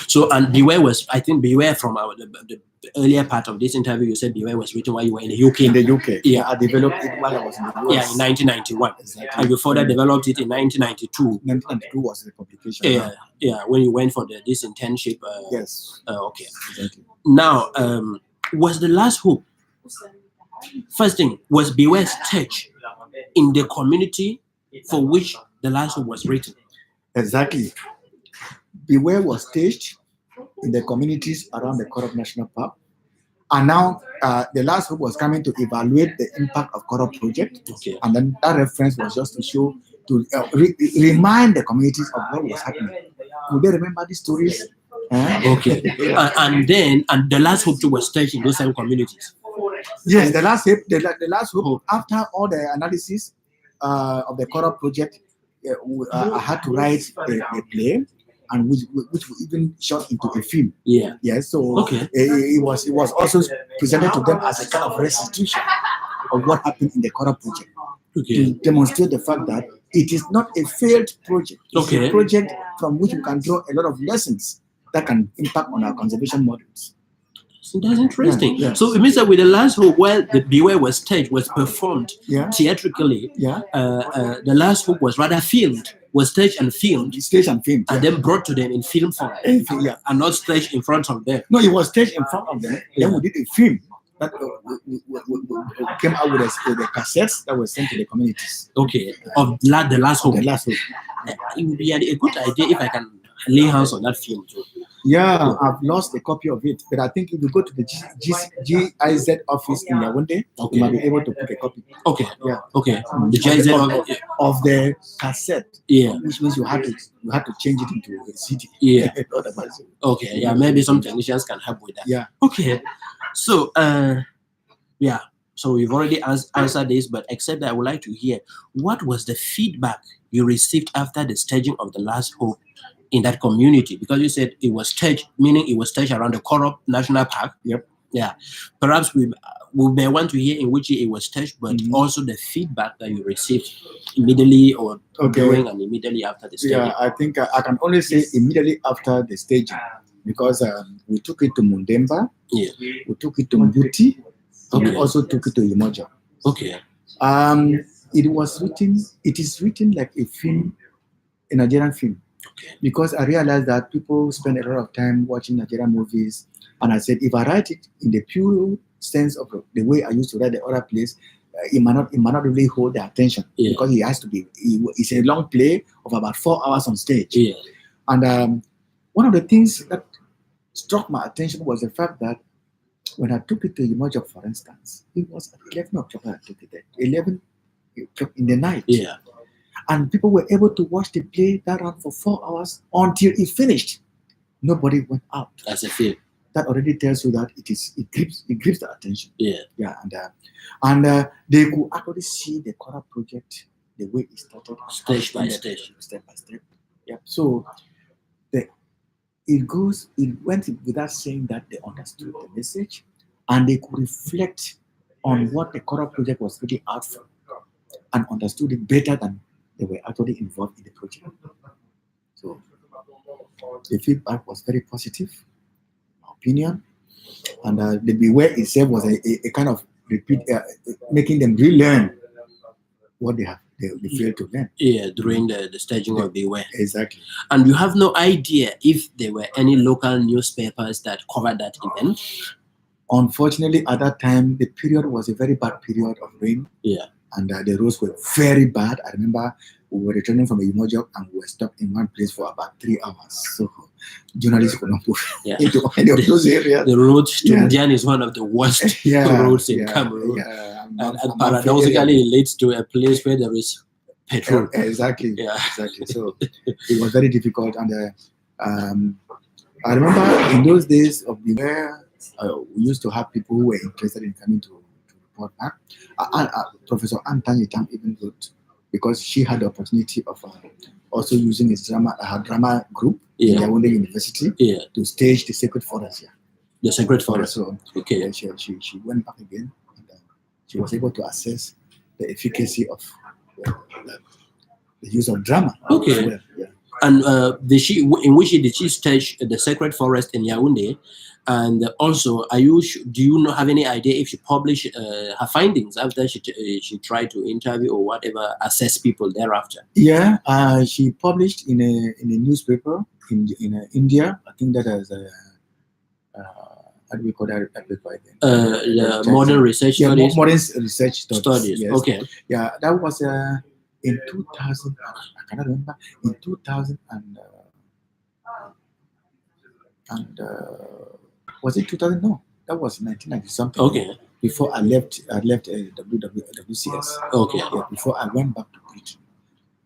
So, and Beware was, I think, Beware from the earlier part of this interview, you said Beware was written while you were in the UK.
In the UK. I developed it while I was in the US.
In 1991. And you further developed it in 1992.
1992 was the publication.
When you went for this internship.
Okay. Exactly.
Now, was The Last Hope, first thing, was Beware staged in the community for which The Last Hope was written?
Exactly. Beware was staged in the communities around the Corrupt National Park. And now The Last Hope was coming to evaluate the impact of Corrupt project. And then that reference was just to show, to remind the communities of what was happening. Could they remember these stories?
And The Last Hope too was staged in those same communities.
Yes, the last hope. After all the analysis of the Corrupt project, I had to write a play and which we even shot into a film.
Yeah.
Yes, so
Okay.
it was also presented to them as a kind of restitution of what happened in the Kora project,
Okay.
to demonstrate the fact that it is not a failed project. It's
Okay.
a project from which we can draw a lot of lessons that can impact on our conservation models.
So that's interesting.
Yeah.
So it means that with the Last Hope, while the Beware was staged, was performed
Yeah.
theatrically,
Yeah.
The Last Hope was rather filmed, was staged and filmed,
Staged and filmed,
and then brought to them in film form,
yeah.
and not staged in front of them.
No, it was staged in front of them.
Yeah.
Then we did a film that we came out with the cassettes that were sent to the communities.
Okay, of the Last Hope.
The Last Hope.
It would be a good idea if I can lay hands on that film too.
Yeah, I've lost a copy of it, but I think if you go to the GIZ office in Yaoundé,
Okay.
you might be able to pick a copy.
Okay.
Yeah.
Okay. The GIZ
of the cassette.
Yeah.
Which means you had to change it into a CD.
Yeah.
Otherwise,
Okay. Yeah. Maybe some technicians can help with that.
yeah.
Okay. So, yeah. So we've already answered this, but except that I would like to hear what was the feedback you received after the staging of the Last Hope in that community, because you said it was staged, meaning it was staged around the Korup National Park.
Yep.
Yeah. Perhaps we may want to hear in which it was staged, but also the feedback that you received immediately or during and immediately after the staging.
Yeah, I think I can only say immediately after the staging, because we took it to Mundemba,
Yeah.
we took it to Mbuti, and
Okay.
we also took it to Umoja.
Okay.
It is written like a film, a Nigerian film.
Okay.
Because I realized that people spend a lot of time watching Nigerian movies, and I said, if I write it in the pure sense of the way I used to write the other plays, it might not really hold their attention, because it has to be. It's a long play of about 4 hours on stage.
Yeah.
And one of the things that struck my attention was the fact that when I took it to Umoja, for instance, it was at 11 o'clock I took it there. 11 o'clock in the night.
Yeah.
And people were able to watch the play that ran for 4 hours until it finished. Nobody went out.
As a film.
That already tells you that it grips the attention.
Yeah.
Yeah, and they could actually see the Kora project the way it started,
Stage by stage.
step by step. Yeah. So it went without saying that they understood the message, and they could reflect on what the Kora project was really out for, and understood it better than they were actually involved in the project. So the feedback was very positive, my opinion, and the Beware itself was a kind of repeat, making them relearn what they failed to learn.
Yeah, during the staging of Beware.
Exactly.
And you have no idea if there were any local newspapers that covered that event?
Unfortunately, at that time, the period was a very bad period of rain.
Yeah.
And the roads were very bad. I remember we were returning from a Umoja and we were stuck in one place for about 3 hours. So journalists could not move into any of those areas.
The road to Ndian is one of the worst roads in Cameroon.
Yeah.
And paradoxically, it leads to a place where there is petrol.
Exactly.
Yeah.
Exactly. So it was very difficult. And I remember in those days of Beware, we used to have people who were interested in coming to report back. Professor Antani Tam even wrote, because she had the opportunity of also using her drama group in Yaoundé University to stage the Sacred Forest here.
The Sacred Forest.
So she went back again, and she was able to assess the efficacy of the use of drama.
Okay.
Well, yeah.
And in which did she stage the Sacred Forest in Yaoundé? And also, do you not have any idea if she published her findings after she tried to interview or whatever, assess people thereafter?
Yeah, she published in a newspaper in India. I think that is how do we call that paper again?
The Modern Research Studies.
Modern Research Studies. Yes.
Okay.
Yeah, that was in 2000. I cannot remember. In 2000 and was it 2000? No, that was 1990 something.
Okay.
Before I left WCS.
Okay.
Yeah, before I went back to Britain.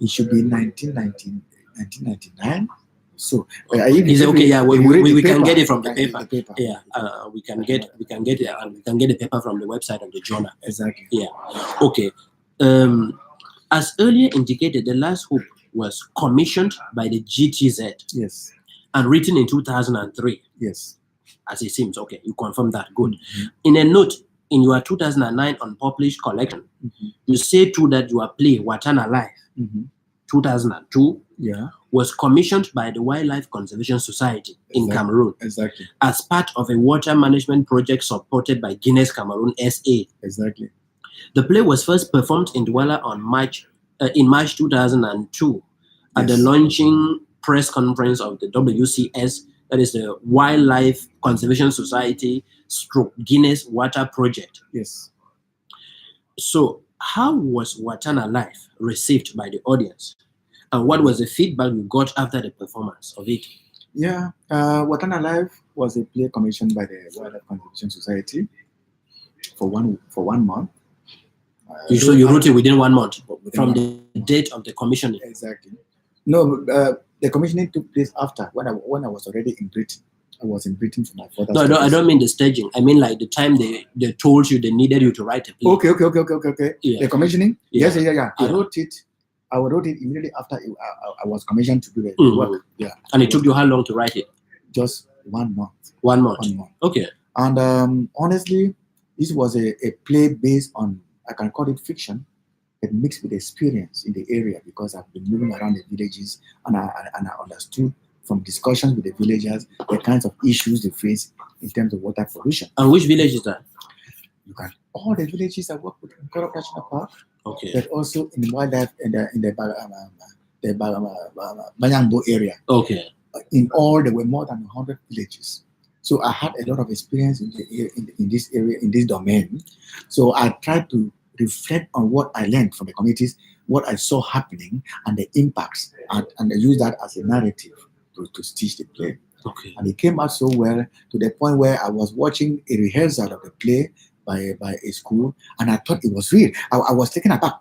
It should be 1999. So
is it okay? Yeah, we can get it from the paper. Yeah, we can get the paper from the website of the journal.
Exactly.
Yeah. Okay. As earlier indicated, the Last Hope was commissioned by the GTZ
Yes.
and written in 2003,
Yes.
as it seems. Okay, you confirm that. Good.
Mm-hmm.
In a note in your 2009 unpublished collection, you say too that your play, Watana Life, 2002, was commissioned by the Wildlife Conservation Society in Cameroon as part of a water management project supported by Guinness Cameroon SA.
Exactly.
The play was first performed in Douala on March 2002 at the launching press conference of the WCS, that is the Wildlife Conservation Society / Guinness Water Project.
Yes.
So, how was Watana Life received by the audience? And what was the feedback you got after the performance of it?
Yeah, Watana Life was a play commissioned by the Wildlife Conservation Society for one month.
So you wrote it within 1 month from the date of the commissioning?
Exactly. No, the commissioning took place after when I was already in Britain. I was in Britain for my father's
No, I don't mean the staging. I mean like the time they told you they needed you to write a play.
Okay.
Yeah.
The commissioning?
Yeah.
Yes. I wrote it immediately after I was commissioned to do the work. Yeah.
And it took you how long to write it?
Just 1 month.
1 month. Okay.
And honestly, this was a play based on, I can call it fiction, but mixed with experience in the area, because I've been moving around the villages and I understood from discussions with the villagers the kinds of issues they face in terms of water pollution.
And which village is that?
All the villages I work with in Koro National Park,
okay,
but also in wildlife in the Banyangbo area.
Okay.
In all, there were more than 100 villages. So I had a lot of experience in this area, in this domain. So I tried to reflect on what I learned from the communities, what I saw happening, and the impacts, and I use that as a narrative to stitch the play.
Okay.
And it came out so well to the point where I was watching a rehearsal of the play by a school, and I thought it was real. I was taken aback.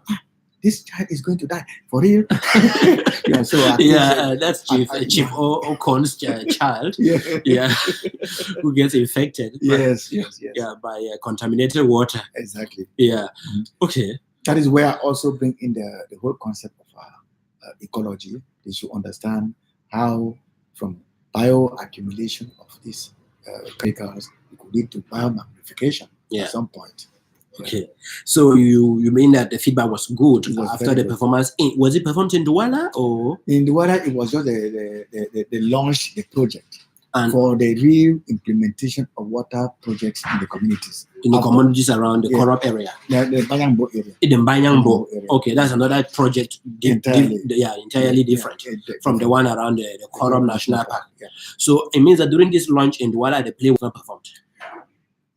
This child is going to die for real.
That's Chief Ocon's child. Yeah, who gets infected.
Yes.
By contaminated water.
Exactly.
Yeah. Okay.
That is where I also bring in the whole concept of ecology. They should understand how, from bioaccumulation of these chemicals, it could lead to biomagnification at some point.
Okay, so you mean that the feedback was good after the performance? Was it performed in Douala or?
In Douala, it was just the launch the project and for the real implementation of water projects in the communities.
In the communities around the Korop area?
The Banyangbo area.
In the Banyangbo area. Okay, that's another project entirely different from the one around the Korop National Park.
Yeah.
So it means that during this launch in Douala, the play was not performed?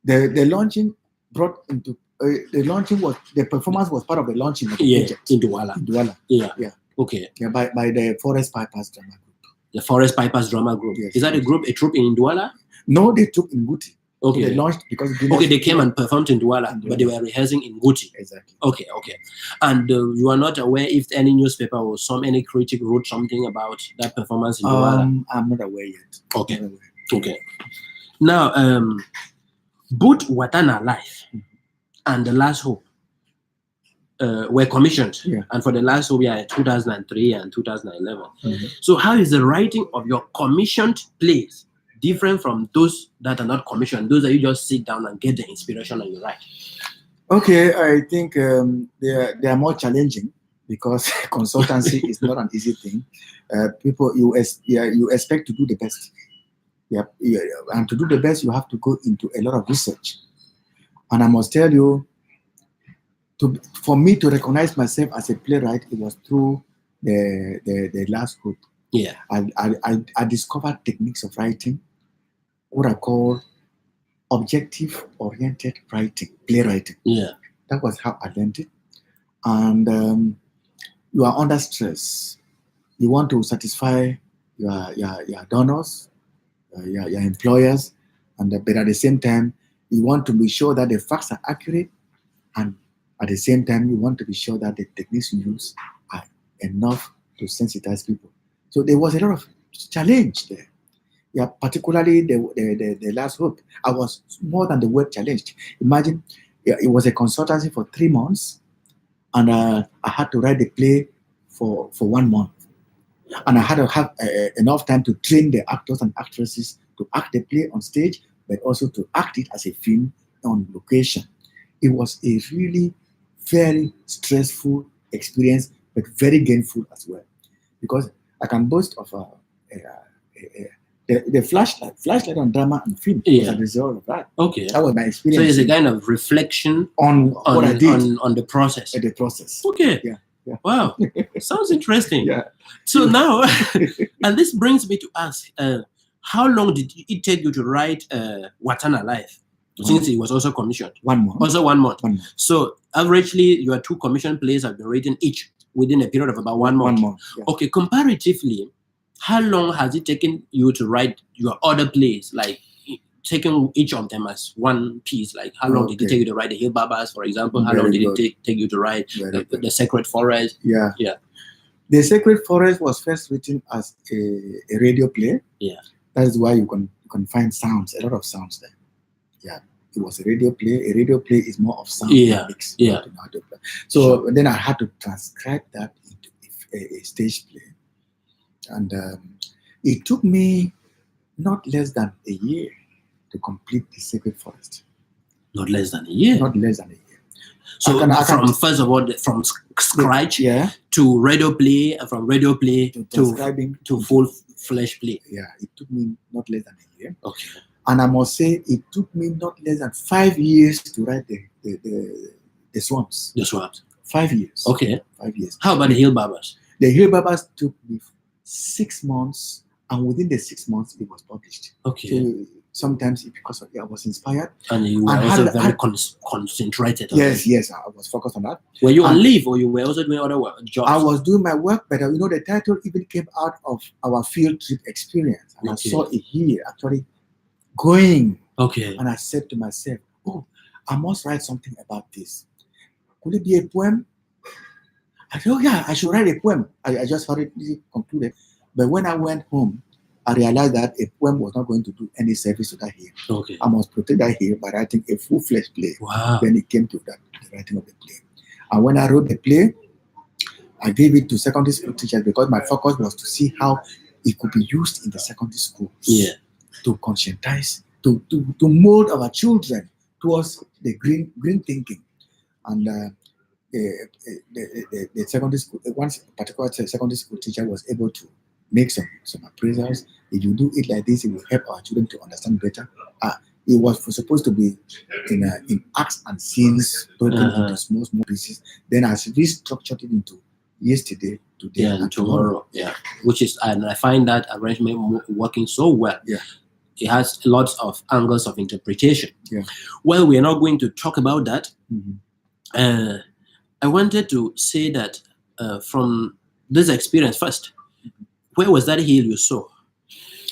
The launching brought into the performance was part of the launching of the project
in Douala. Yeah. Okay.
Yeah, by the Forest Pipers Drama Group.
The Forest Pipers Drama Group.
Yes.
Is that a troupe in Douala?
No, they took in Guti.
Okay.
So they launched because
they came and performed in Douala, but they were rehearsing in Guti.
Exactly.
Okay. And you are not aware if any newspaper or any critic wrote something about that performance in Douala?
I'm not aware yet.
Okay. Now, both Watana Life and The Last Hope were commissioned, and for The Last Hope, 2003 and 2011.
Mm-hmm.
So, how is the writing of your commissioned plays different from those that are not commissioned? Those that you just sit down and get the inspiration and you write.
Okay, I think they are more challenging because consultancy is not an easy thing. People you expect to do the best. And to do the best, you have to go into a lot of research. And I must tell you, for me to recognize myself as a playwright, it was through the Last Hope.
Yeah,
I discovered techniques of writing, what I call objective-oriented writing, playwriting.
Yeah,
that was how I learned it. And you are under stress. You want to satisfy your donors, your employers, but at the same time, you want to be sure that the facts are accurate, and at the same time, you want to be sure that the techniques you use are enough to sensitize people. So there was a lot of challenge there. Yeah, particularly the Last Hope. I was more than the word challenged. Imagine, it was a consultancy for 3 months, and I had to write the play for 1 month. And I had to have enough time to train the actors and actresses to act the play on stage, but also to act it as a film on location. It was a really very stressful experience, but very gainful as well. Because I can boast of the flashlight on drama and film was a result of that.
Okay.
That was my experience.
So it's a kind of reflection
on what I did.
On the process.
The process.
Okay.
Yeah.
Wow. Sounds interesting.
Yeah.
So now, and this brings me to ask, how long did it take you to write Watana Life? Since it was also commissioned.
1 month.
Also 1 month.
1 month.
So averagely, your 2 commissioned plays have been written each within a period of about 1 month.
1 month. Yeah.
Okay, comparatively, how long has it taken you to write your other plays? Like taking each of them as one piece. Like how long did it take you to write the Hill Babas, for example? How long did it take you to write the Sacred Forest?
Yeah.
Yeah.
The Sacred Forest was first written as a radio play.
Yeah.
That is why you can find sounds, a lot of sounds there. Yeah. It was a radio play. A radio play is more of sound mix.
Yeah.
So then I had to transcribe that into a stage play. And it took me not less than a year to complete the Sacred Forest.
Not less than a year?
Not less than a year.
So first of all, from scratch to radio play, and from radio play to full-fledged play.
Yeah, it took me not less than a year.
Okay.
And I must say, it took me not less than 5 years to write the Swamps.
The Swamps.
5 years.
Okay.
5 years.
How about the Hill Babas?
The Hill Babas took me 6 months, and within the 6 months, it was published.
Okay.
So sometimes because I was inspired.
And you were also very concentrated.
Yes, I was focused on that.
Were you on leave, or you were also doing other jobs?
I was doing my work, but the title even came out of our field trip experience. And I saw it here, actually going.
Okay.
And I said to myself, oh, I must write something about this. Could it be a poem? I said, oh yeah, I should write a poem. I just hurriedly concluded. But when I went home, I realized that a poem was not going to do any service to that hill.
Okay.
I must protect that hill by writing a full-fledged play.
Wow.
When it came to the writing of the play. And when I wrote the play, I gave it to secondary school teachers because my focus was to see how it could be used in the secondary schools.
Yeah.
To conscientize, to mold our children towards the green thinking. And the secondary school, one particular secondary school teacher was able to make some appraisals. If you do it like this, it will help our children to understand better. It was supposed to be in acts and scenes, broken into small pieces. Then I restructured it into yesterday, today, and tomorrow.
Yeah, which is, and I find that arrangement working so well.
Yeah.
It has lots of angles of interpretation.
Yeah.
Well, we are not going to talk about that.
Mm-hmm.
I wanted to say that from this experience first, where was that hill you saw?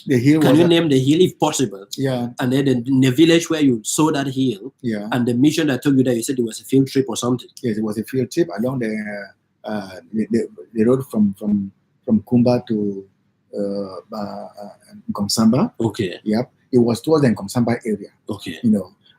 The hill.
Can you name the hill if possible?
Yeah.
And then in the village where you saw that hill.
Yeah.
And the mission that told you that you said it was a field trip or something.
Yes, it was a field trip along the road from Kumba to Komsamba.
Okay.
Yep. It was towards the Komsamba area.
Okay.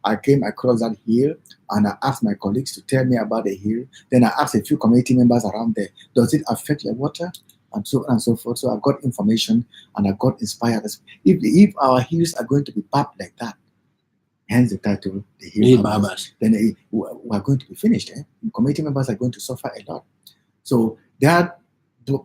I came across that hill and I asked my colleagues to tell me about the hill. Then I asked a few community members around there, does it affect your water? And so on and so forth. So I got information and I got inspired. If our hills are going to be packed like that, hence the title, the Hill Babas, then we're going to be finished. Community members are going to suffer a lot. So that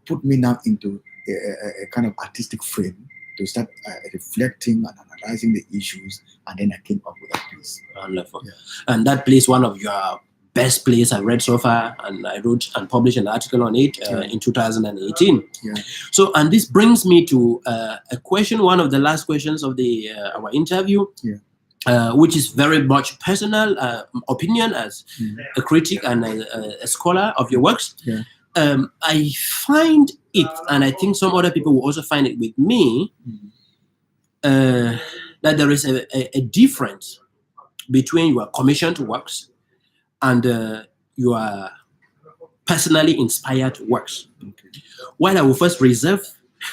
put me now into a kind of artistic frame to start reflecting and analyzing the issues, and then I came up with that piece.
Wonderful. Yeah. And that plays one of your best plays I've read so far, and I wrote and published an article on it in 2018.
Yeah.
So, and this brings me to a question, one of the last questions of the our interview, which is very much personal opinion as a critic and a scholar of your works.
Yeah.
I find it, and I think some other people will also find it with me, that there is a difference between your commissioned works and your personally inspired works.
Okay.
While I will first reserve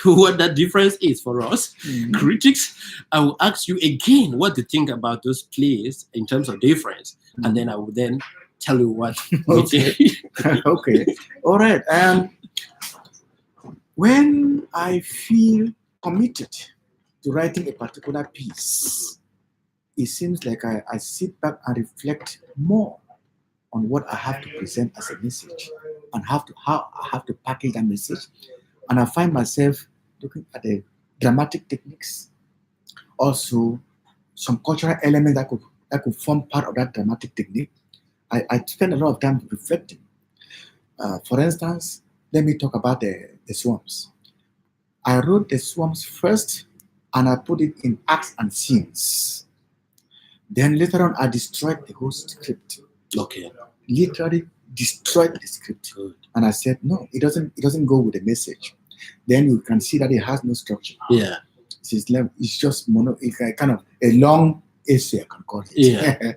what that difference is for us critics, I will ask you again what to think about those plays in terms of difference, and then I will then tell you what.
Okay. Okay. All right. when I feel committed to writing a particular piece, it seems like I sit back and reflect more on what I have to present as a message and how I have to package that message. And I find myself looking at the dramatic techniques, also some cultural elements that could form part of that dramatic technique. I spend a lot of time reflecting. For instance, let me talk about the swarms. I wrote the swarms first and I put it in acts and scenes. Then later on, I destroyed the whole script.
Okay.
Literally destroyed the script.
Good.
And I said, no, it doesn't go with the message. Then you can see that it has no structure.
Yeah.
It's just it's kind of a long essay, I can call it.
Yeah.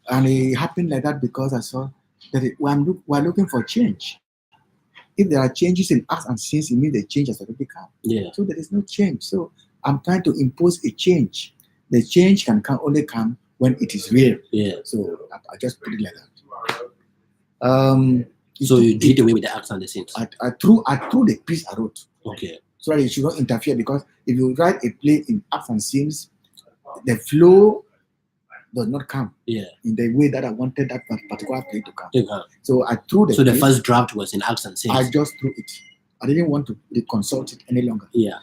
And it happened like that because I saw that we're looking for change. If there are changes in acts and scenes, it means the change has already come.
Yeah.
So there is no change. So I'm trying to impose a change. The change can only come when it is real.
Yeah.
So I just put it like that.
So you did away with the acts and the scenes.
I threw the piece I wrote.
Okay.
So that it should not interfere, because if you write a play in acts and scenes, the flow does not come in the way that I wanted that particular play to come. So I threw the.
So the first draft was in acts and scenes.
I just threw it. I didn't want to reconsult it any longer.
Yeah.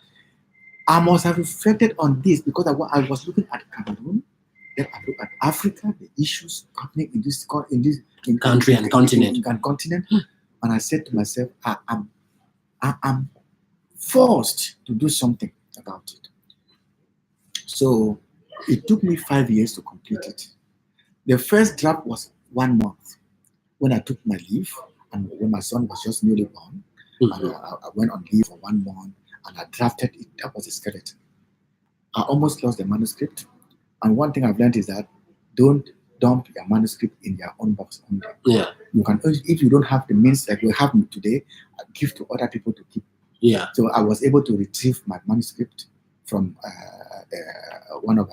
I must have reflected on this because I was looking at Cameroon, then I looked at Africa, the issues happening in this
country and continent.
And I said to myself, I am forced to do something about it. So it took me 5 years to complete it. The first draft was 1 month when I took my leave, and when my son was just newly born. Mm-hmm. And I went on leave for 1 month and I drafted it. That was a skeleton. I almost lost the manuscript. And one thing I've learned is that don't dump your manuscript in your own box only.
Yeah.
You can, if you don't have the means like we have today, give to other people to keep.
Yeah.
So I was able to retrieve my manuscript from one of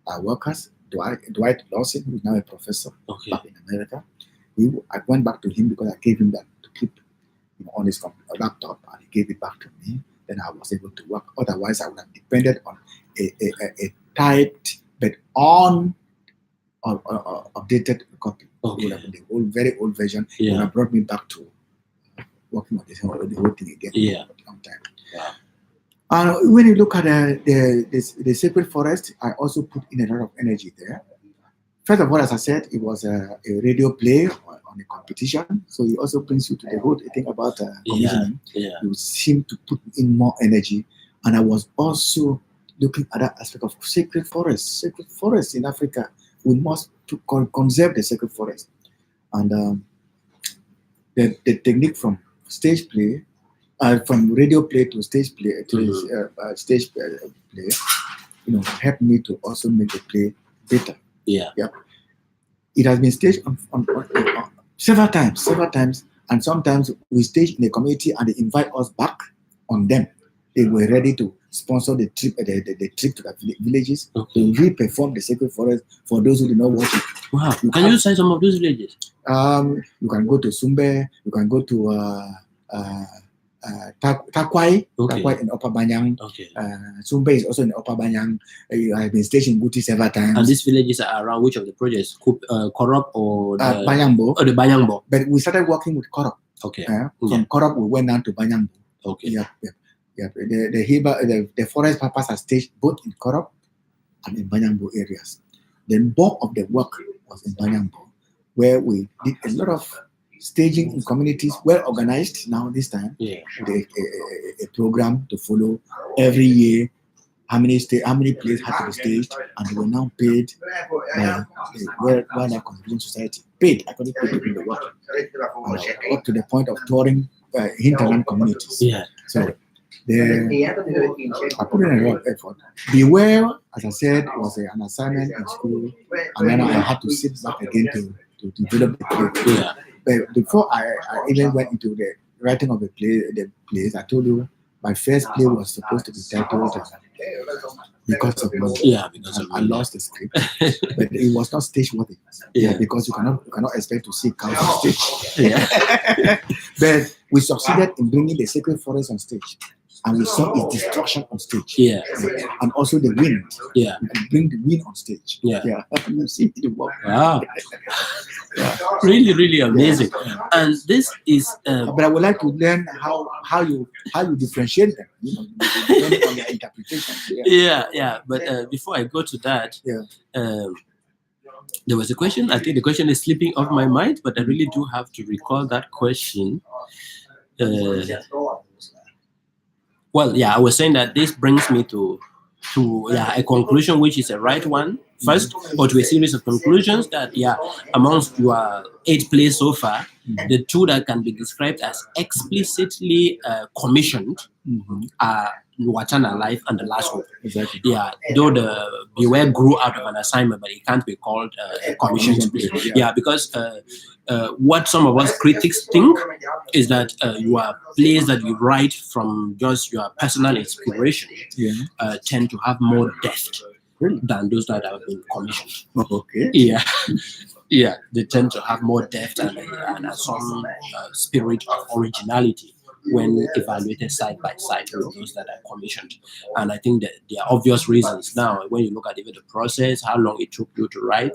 our workers, Dwight Lawson, who is now a professor back in America. I went back to him because I gave him that to keep on his laptop, and he gave it back to me. Then I was able to work. Otherwise, I would have depended on a typed but updated copy. It would have been the very old version. It would have brought me back to working on the whole thing again for a long time.
Yeah.
And when you look at the sacred forest, I also put in a lot of energy there. First of all, as I said, it was a radio play on a competition, so it also brings you to the whole thing about commissioning. You seem to put in more energy, and I was also looking at that aspect of sacred forests. Sacred forests in Africa, we must conserve the sacred forest, and the technique from stage play, from radio play to stage play, stage play, helped me to also make the play better.
Yeah.
It has been staged on several times, and sometimes we stage in the community and they invite us back on them. They were ready to sponsor the trip, the trip to the villages to re-perform the sacred forest for those who do not watch it.
Wow! Can you cite some of those villages?
You can go to Sumbe. You can go to Takwai in Upper Banyang. Sumbe is also in Upper Banyang. I've been staged in Guti several times.
And these villages are around which of the projects? Korop or the
Banyangbo?
Oh, the Banyangbo.
But we started working with Korop. From Korop, we went down to Banyangbo. The forest papas are staged both in Korop and in Banyangbo areas. The bulk of the work was in Banyangbo, where we did a lot of staging in communities, well organized now this time. With a program to follow every year. How many plays had to be staged, and they were now paid by the Wildlife Conservation Society. Paid according to the work, up to the point of touring hinterland communities. So I put in a lot of effort. Beware, as I said, was an assignment in school, and then I had to sit back again to develop the play. But before I even went into the writing of the plays, I told you my first play was supposed to be titled Because of Money. I lost the script, but it was not stage worthy. Because you cannot expect to see cows on stage. But we succeeded in bringing the sacred forest on stage, and we saw its destruction on stage.
Yeah.
And also the wind.
Yeah.
And bring the wind on stage.
Yeah.
Yeah. You see the work.
Wow.
Yeah.
Really, really amazing. And this is.
But I would like to learn how you differentiate them. Depending on their interpretation.
Yeah. But before I go to that,
yeah.
There was a question. I think the question is slipping off my mind, but I really do have to recall that question. Well, yeah, I was saying that this brings me to a conclusion, which is a right one first, or to a series of conclusions that amongst your 8 plays so far, the 2 that can be described as explicitly commissioned are Watana Life and The Last Hope.
Exactly.
Yeah, though the Beware grew out of an assignment, but it can't be called a commissioned play. Yeah, because what some of us critics think is that your plays that you write from just your personal inspiration tend to have more depth than those that have been commissioned.
Okay.
Yeah. Yeah, they tend to have more depth and some spirit of originality when evaluated side by side with those that are commissioned. And I think that there are obvious reasons now when you look at even the process, how long it took you to write.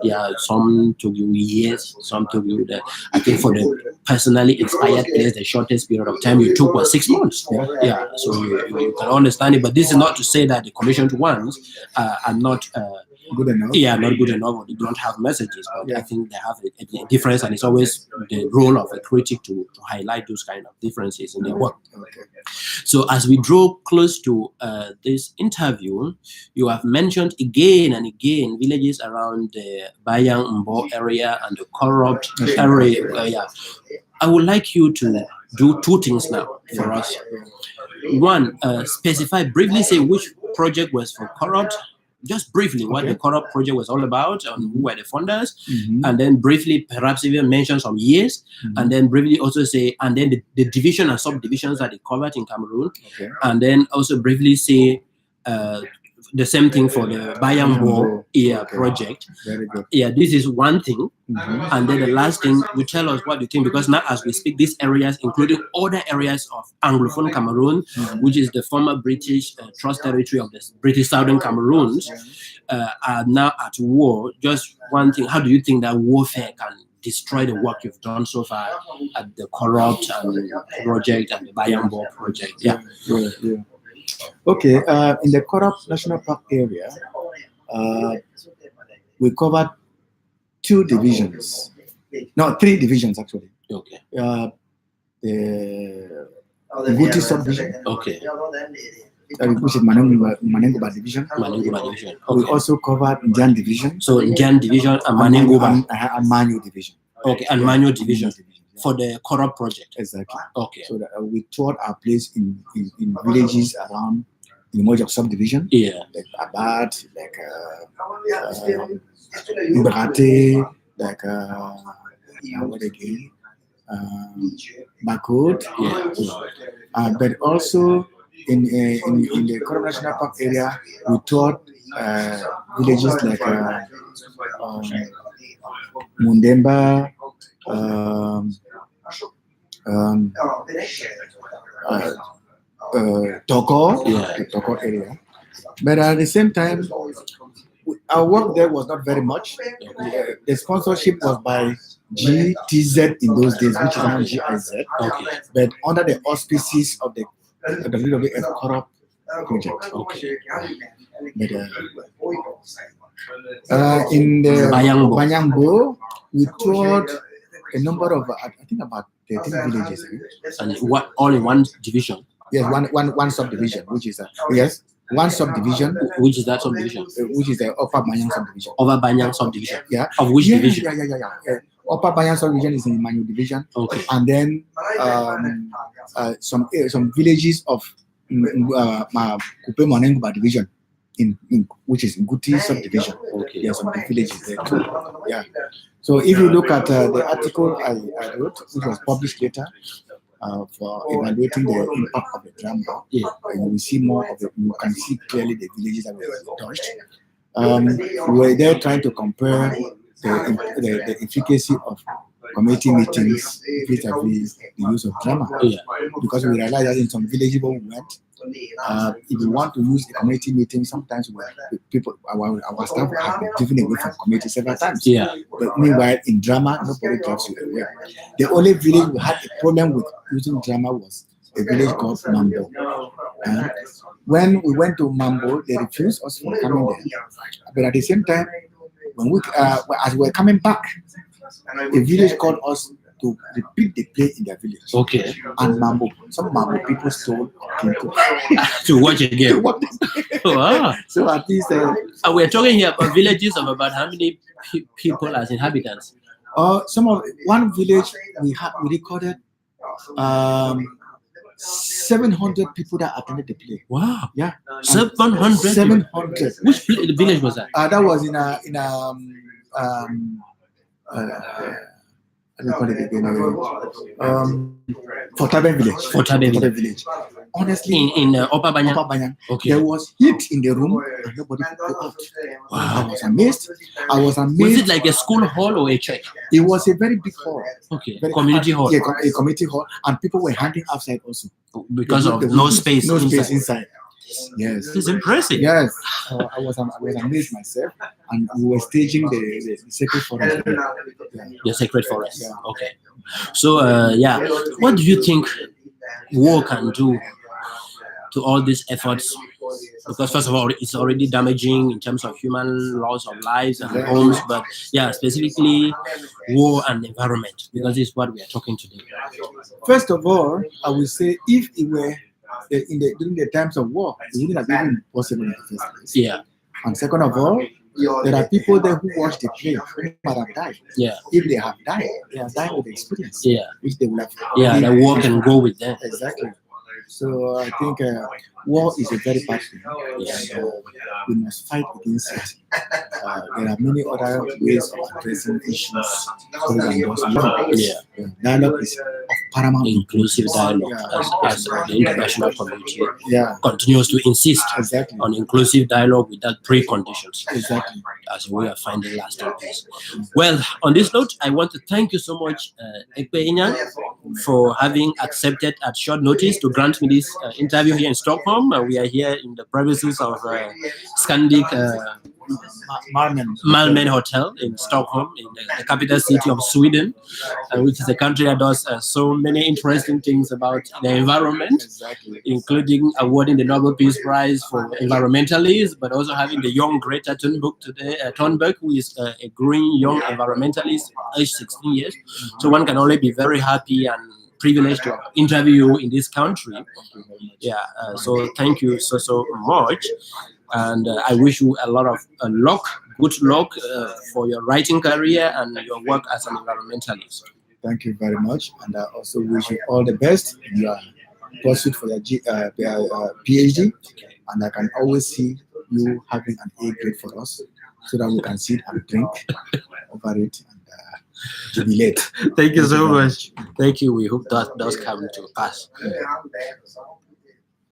Yeah, some took you years, some took you I think for the personally inspired plays, the shortest period of time you took was 6 months. Yeah, so you can understand it, but this is not to say that the commissioned ones are not
good enough.
Yeah, not good enough, or they don't have messages, but I think they have a difference, and it's always the role of a critic to highlight those kind of differences in their work.
Okay.
So as we draw close to this interview, you have mentioned again and again villages around the Bayang Mbo area and the corrupt area. I would like you to do 2 things now for us. One, specify, briefly say which project was for corrupt. Just briefly, what the corrupt project was all about, and who were the funders, and then briefly, perhaps even mention some years, and then briefly also say, and then the division and subdivisions that they covered in Cameroon, and then also briefly say the same thing for the Bayambo project.
Very good.
Yeah, this is one thing, and then the last thing, you tell us what you think, because now as we speak, these areas, including other areas of Anglophone Cameroon, which is the former British Trust Territory of the British Southern Cameroons, are now at war. Just one thing, how do you think that warfare can destroy the work you've done so far at the corrupt project and the Bayambo project? Yeah.
Okay, in the Corrupt National Park area, we covered 2 divisions. No, 3 divisions actually.
Okay.
The Guti subdivision.
Okay.
Which is Manengoba division.
Manengoba division. Okay.
We also covered Indian division.
So Indian division and Manengoba.
And Manyo division.
Okay, and Manyo division. For the corrupt project.
Exactly.
Okay.
So that we toured our place in villages around the Mojab subdivision.
Yeah.
Like Abad, like Ibrate, like what again? Bakot. Yeah. But also in the Corrupt National Park area, we toured villages like Mundemba. Toko, the Toko area. But at the same time, our work there was not very much. The sponsorship was by GTZ in those days, which is now GIZ. Okay. But under the auspices of the WWF Corrupt project. Okay. But, in the Bayambo, we toured a number of, I think about 13 villages.
And what, all in one division?
Yes, one subdivision, which is one subdivision.
Which is that subdivision?
Which is the Upper Banyang subdivision.
Upper Banyang subdivision.
Yeah.
Of which division?
Yeah. Upper Banyang subdivision is in the Manyu division.
Okay.
And then some villages of Kupe Manengoba division, which is in Guti subdivision.
Okay.
There are some villages there too. Yeah. So if you look at the article I wrote, which was published later, for evaluating the impact of the drama, you will see more of it. You can see clearly the villages that were touched. We were there trying to compare the efficacy of community meetings vis-a-vis the use of drama.
Yeah.
Because we realized that in some villages where we went, if you want to use a community meeting, sometimes our staff have been driven away from community several times.
Yeah.
But meanwhile, in drama, nobody drives you away. The only village we had a problem with using drama was a village called Mambo. When we went to Mambo, they refused us from coming there. But at the same time, when as we were coming back, a village called us to repeat the play in their village.
Okay.
And some Mambo people stole
to watch again. Wow.
So at least
we're talking here about villages of about how many people as inhabitants?
One village we recorded 700 people that attended the play.
Wow.
Yeah.
700.
700.
Which village was that?
That was in Fortaben village.
Fortaben
village. Honestly,
in Upper Banyan. Okay.
There was heat in the room and nobody could go out.
Wow.
I was amazed.
Was it like a school hall or a church?
It was a very big hall.
Okay. Community hall.
Yeah, a community hall, and people were hanging outside also
because of no space.
No space inside. Yes,
it's impressive.
Yes, I was amazed myself, and we were staging the sacred forest.
The sacred forest.
Yeah.
Okay. So what do you think war can do to all these efforts? Because first of all, it's already damaging in terms of human loss of lives and homes, but specifically war and environment, because this is what we are talking today.
First of all, I would say if it were during the times of war, it wouldn't have been possible in the first place.
Yeah.
And second of all, there are people there who watch the play who might have died.
Yeah.
If they have died, they have died with the experience.
Yeah.
Which they will have.
Yeah, the war can go with them.
Exactly. So I think war is a very bad thing. We must fight against it. There are many other ways of addressing issues. Dialogue is of paramount.
Inclusive dialogue, as the international community continues to insist on inclusive dialogue without preconditions.
Exactly.
As we are finding lasting peace. Well, on this note, I want to thank you so much, Ekpe Inyang, for having accepted at short notice to grant me this interview here in Stockholm. We are here in the premises of Scandic Malmen Hotel in Stockholm, in the capital city of Sweden, which is a country that does so many interesting things about the environment, including awarding the Nobel Peace Prize for environmentalists, but also having the young Greta Thunberg, who is a green young environmentalist, aged 16 years. So one can only be very happy and privileged to interview you in this country. So thank you so much. And I wish you a lot of good luck for your writing career and your work as an environmentalist.
Thank you very much. And I also wish you all the best in your pursuit for your PhD. And I can always see you having an A grade for us so that we can sit and drink over it and jubilate.
Thank you so much. Thank you. We hope that does come to pass.